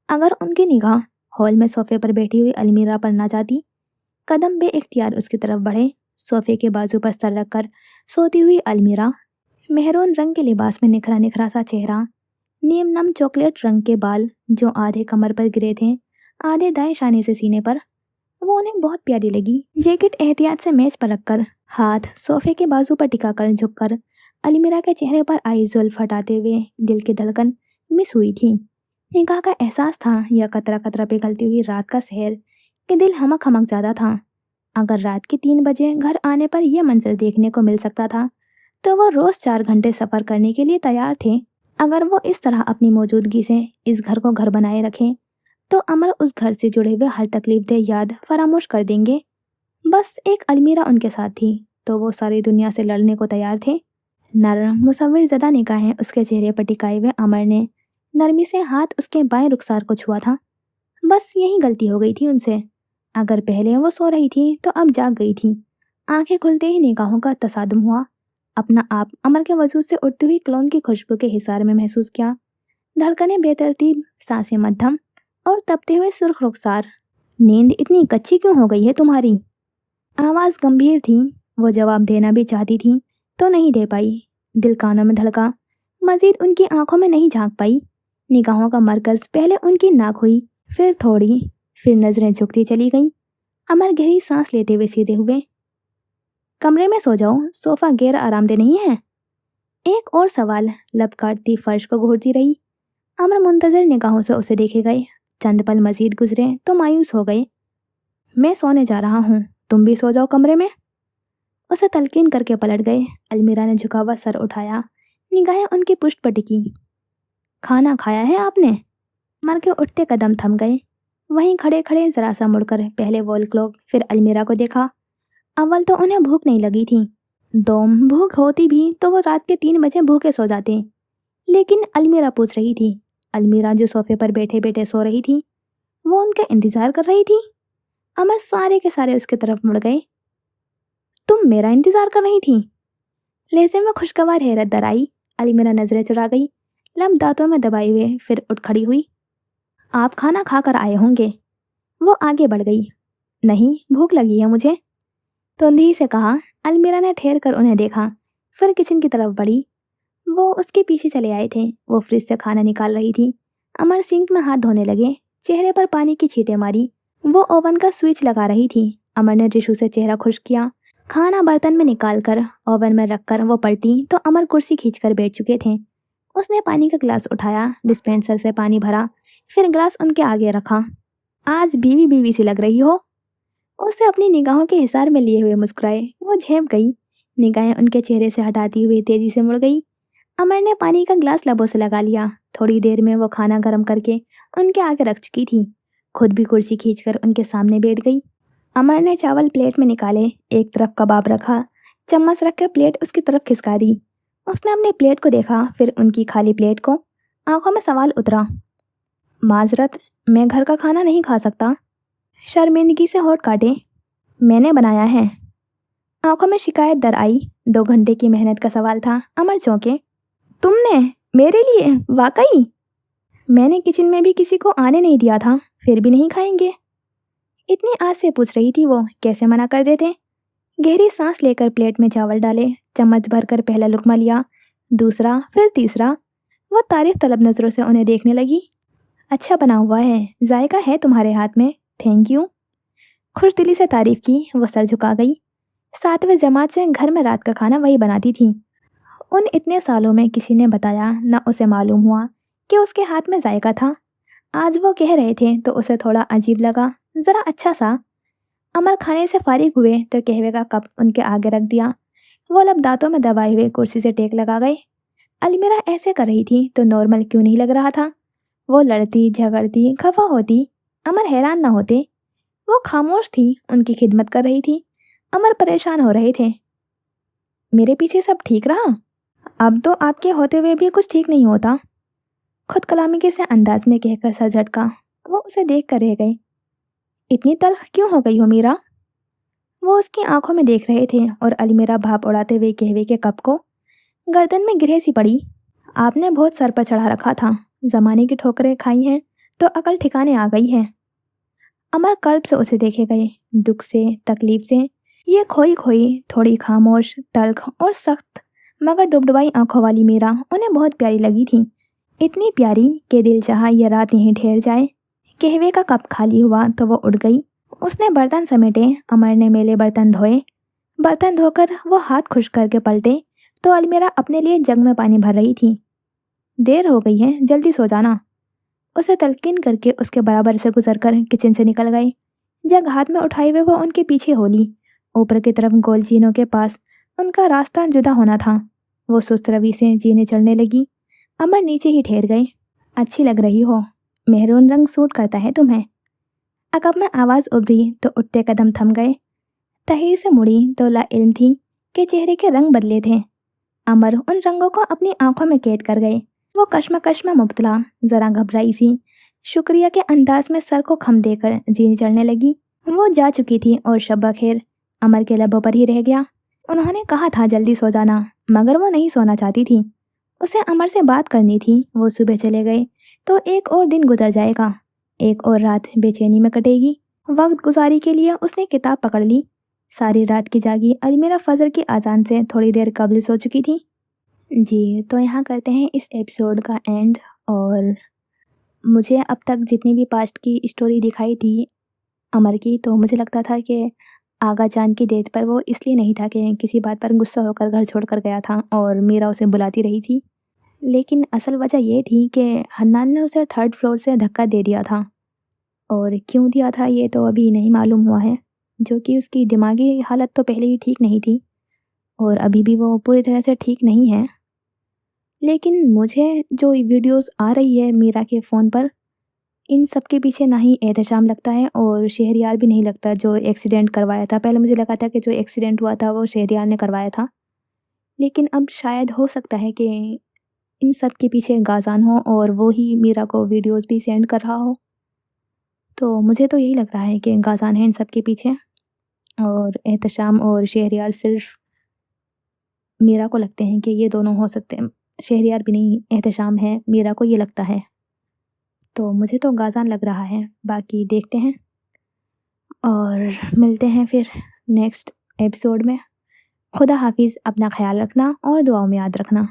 अगर उनकी निगाह हॉल में सोफे पर बैठी हुई अलमीरा पर ना जाती। कदम बेइख्तियार उसकी तरफ बढ़े। सोफे के बाजू पर सर रखकर सोती हुई अलमीरा, मेहरून रंग के लिबास में निखरा निखरा सा चेहरा, नीम नम चॉकलेट रंग के बाल जो आधे कमर पर गिरे थे, आधे दाएं शाने से सीने पर। वो उन्हें बहुत प्यारी लगी। जैकेट एहतियात से मेज पर रखकर, हाथ सोफे के बाजू पर टिकाकर झुककर अलमीरा के चेहरे पर आई जुल्फ हटाते हुए दिल की धड़कन मिस हुई थी। निगाह का एहसास था या कतरा कतरा पिघलती हुई रात का शहर कि दिल हमक हमक जाता था। अगर रात के 3 बजे घर आने पर यह मंजर देखने को मिल सकता था तो वो रोज 4 घंटे सफर करने के लिए तैयार थे। अगर वो इस तरह अपनी मौजूदगी से इस घर को घर बनाए रखें तो अमर उस घर से जुड़े हुए हर तकलीफदेह याद फरामोश कर देंगे। बस एक अलमीरा उनके साथ थी तो वो सारी दुनिया से लड़ने को तैयार थे। नरम मुसव्विर ज़दा निगाहें उसके चेहरे पर टिकाए हुए अमर ने नरमी से हाथ उसके बाएं रुखसार को छुआ था। बस यही गलती हो गई थी उनसे। अगर पहले वो सो रही थी तो अब जाग गई थी। आंखें खुलते ही निगाहों का तसादुम हुआ। अपना आप अमर के वजूद से उड़ती हुई क्लोन की खुशबू के हिसार में महसूस किया। धड़कनें बेतरतीब, सांसें मध्यम और तपते हुए सुर्ख रुखसार। नींद इतनी कच्ची क्यों हो गई है तुम्हारी? आवाज़ गंभीर थी। वो जवाब देना भी चाहती थी तो नहीं दे पाई। दिल कानों में धड़का, मजीद उनकी आंखों में नहीं झांक पाई। निगाहों का मरकज पहले उनकी नाक हुई, फिर थोड़ी, फिर नजरें झुकती चली गईं। अमर गहरी सांस लेते हुए सीधे हुए। कमरे में सो जाओ, सोफा गैर आरामदेह नहीं है। एक और सवाल लब काटती फर्श को घूरती रही। अमर मुंतजर निगाहों से उसे देखे गए। चंद पल मजीद गुजरे तो मायूस हो गए। मैं सोने जा रहा हूँ, तुम भी सो जाओ कमरे में। उसे तलकीन करके पलट गए। अलमीरा ने झुका हुआ सर उठाया, निगाहें उनकी पुष्ट पर टिकी। खाना खाया है आपने? मर के उठते कदम थम गए। वहीं खड़े खड़े जरा सा मुड़कर पहले वॉल क्लॉक फिर अलमीरा को देखा। अव्वल तो उन्हें भूख नहीं लगी थी। दोम भूख होती भी तो वो रात के 3 बजे भूखे सो जाते। लेकिन अलमीरा पूछ रही थी। अलमीरा जो सोफे पर बैठे बैठे सो रही थी, वो उनका इंतजार कर रही थी। अमर सारे के सारे उसकी तरफ मुड़ गए। तुम मेरा इंतजार कर रही थी? लहजे में खुशगवार हैरत दर आई। अलमीरा नजरें चुरा गई, लब दांतों में दबाए हुए फिर उठ खड़ी हुई। आप खाना खा कर आए होंगे। वो आगे बढ़ गई। नहीं, भूख लगी है मुझे, तोंधी से कहा। अलमीरा ने ठहर कर उन्हें देखा, फिर किचन की तरफ बढ़ी। वो उसके पीछे चले आए थे। वो फ्रिज से खाना निकाल रही थी। अमर सिंक में हाथ धोने लगे, चेहरे पर पानी की छींटें मारी। वो ओवन का स्विच लगा रही थी। अमर ने टिशू से चेहरा खुश्क किया। खाना बर्तन में निकालकर ओवन में रखकर वो पलटी तो अमर कुर्सी खींचकर बैठ चुके थे। उसने पानी का गिलास उठाया, डिस्पेंसर से पानी भरा, फिर गिलास उनके आगे रखा। आज बीवी बीवी सी लग रही हो। उसे अपनी निगाहों के हिसार में लिए हुए मुस्कुराए। वो झेप गई। निगाहें उनके चेहरे से हटाती हुई तेजी से मुड़ गई। अमर ने पानी का गिलास लबों से लगा लिया। थोड़ी देर में वो खाना गर्म करके उनके आगे रख चुकी थी। खुद भी कुर्सी खींचकर उनके सामने बैठ गई। अमर ने चावल प्लेट में निकाले, एक तरफ कबाब रखा, चम्मच रख कर प्लेट उसकी तरफ खिसका दी। उसने अपनी प्लेट को देखा, फिर उनकी खाली प्लेट को। आंखों में सवाल उतरा। माजरत, मैं घर का खाना नहीं खा सकता। शर्मिंदगी से होठ काटे। मैंने बनाया है। आंखों में शिकायत दर आई। 2 घंटे की मेहनत का सवाल था। अमर चौंके। तुमने? मेरे लिए? वाकई? मैंने किचन में भी किसी को आने नहीं दिया था, फिर भी नहीं खाएंगे? इतनी आस से पूछ रही थी वो, कैसे मना कर देते। गहरी सांस लेकर प्लेट में चावल डाले, चम्मच भरकर पहला लुकमा लिया, दूसरा, फिर तीसरा। वह तारीफ तलब नजरों से उन्हें देखने लगी। अच्छा बना हुआ है, जायका है तुम्हारे हाथ में, थैंक यू। खुश दिली से तारीफ की। वो सर झुका गई। 7वें जमात से घर में रात का खाना वही बनाती थी। उन इतने सालों में किसी ने बताया न उसे मालूम हुआ कि उसके हाथ में जायका था। आज वो कह रहे थे तो उसे थोड़ा अजीब लगा, ज़रा अच्छा सा। अमर खाने से फारिग हुए तो कहवे का कप उनके आगे रख दिया। वो लब दांतों में दबाए हुए कुर्सी से टेक लगा गए। अलमीरा ऐसे कर रही थी तो नॉर्मल क्यों नहीं लग रहा था? वो लड़ती झगड़ती खफा होती, अमर हैरान ना होते। वो खामोश थी, उनकी खिदमत कर रही थी। अमर परेशान हो रहे थे। मेरे पीछे सब ठीक रहा? अब तो आपके होते हुए भी कुछ ठीक नहीं होता। खुद कलामी के से अंदाज में कहकर सर झटका। वो उसे देख कर रह गए। इतनी तल्ख क्यों हो गई हो मीरा? वो उसकी आंखों में देख रहे थे और अलमीरा भाप उड़ाते हुए कहवे के कप को गर्दन में गिरे सी पड़ी। आपने बहुत सर पर चढ़ा रखा था, जमाने की ठोकरें खाई हैं तो अकल ठिकाने आ गई है। अमर कर्ब से उसे देखे गए, दुख से तकलीफ से। ये खोई खोई थोड़ी खामोश तल्ख और सख्त मगर डुबडुबाई आंखों वाली मीरा उन्हें बहुत प्यारी लगी थी। इतनी प्यारी कि दिल चाहा ये रात यहीं ठहर जाए। कहवे का कप खाली हुआ तो वो उड़ गई। उसने बर्तन समेटे, अमर ने मेले बर्तन धोए। बर्तन धोकर वो हाथ खुश करके पलटे तो अलमीरा अपने लिए जग में पानी भर रही थी। देर हो गई है, जल्दी सो जाना। उसे तलकीन करके उसके बराबर से गुजरकर किचन से निकल गए। जग हाथ में उठाए हुए वो उनके पीछे होली। ऊपर की तरफ गोल जीनों के पास उनका रास्ता जुदा होना था। वो सुस्त रवि से जीने चढ़ने लगी। अमर नीचे ही ठहर गए। अच्छी लग रही हो, मेहरून रंग सूट करता है तुम्हें। अकब में आवाज़ उभरी तो उठते कदम थम गए। तहीर से मुड़ी तो ला इल्म थी कि चेहरे के रंग बदले थे। अमर उन रंगों को अपनी आंखों में कैद कर गए। वो कश्मकश में मुब्तला, जरा घबराई सी, शुक्रिया के अंदाज में सर को खम देकर जीने चढ़ने लगी। वो जा चुकी थी और शब खैर अमर के लबों पर ही रह गया। उन्होंने कहा था जल्दी सो जाना, मगर वो नहीं सोना चाहती थी। उसे अमर से बात करनी थी। वो सुबह चले गए तो एक और दिन गुजर जाएगा, एक और रात बेचैनी में कटेगी। वक्त गुजारी के लिए उसने किताब पकड़ ली। सारी रात की जागी अलमीरा फजर की आजान से थोड़ी देर कबल सो चुकी थी। जी, तो यहाँ करते हैं इस एपिसोड का एंड। और मुझे अब तक जितनी भी पास्ट की स्टोरी दिखाई थी अमर की, तो मुझे लगता था कि आगा जान की डेथ पर वो इसलिए नहीं था कि किसी बात पर गुस्सा होकर घर छोड़कर गया था और मीरा उसे बुलाती रही थी। लेकिन असल वजह ये थी कि हन्नान ने उसे 3rd फ्लोर से धक्का दे दिया था। और क्यों दिया था ये तो अभी नहीं मालूम हुआ है, जो कि उसकी दिमागी हालत तो पहले ही ठीक नहीं थी और अभी भी वो पूरी तरह से ठीक नहीं है। लेकिन मुझे जो वीडियोस आ रही है मीरा के फ़ोन पर, इन सब के पीछे ना ही एहतशाम लगता है और शहरयार भी नहीं लगता जो एक्सीडेंट करवाया था। पहले मुझे लगा था कि जो एक्सीडेंट हुआ था वो शहरयार ने करवाया था, लेकिन अब शायद हो सकता है कि इन सब के पीछे गाज़ान हो और वो ही मीरा को वीडियोस भी सेंड कर रहा हो। तो मुझे तो यही लग रहा है कि गाज़ान है इन सब के पीछे और एहतशाम और शहरयार सिर्फ मीरा को लगते हैं कि ये दोनों हो सकते हैं। शहरयार भी नहीं, एहतशाम है, मीरा को ये लगता है। तो मुझे तो गाज़ान लग रहा है, बाकी देखते हैं और मिलते हैं फिर नेक्स्ट एपिसोड में। खुदा हाफिज़, अपना ख्याल रखना और दुआओं में याद रखना।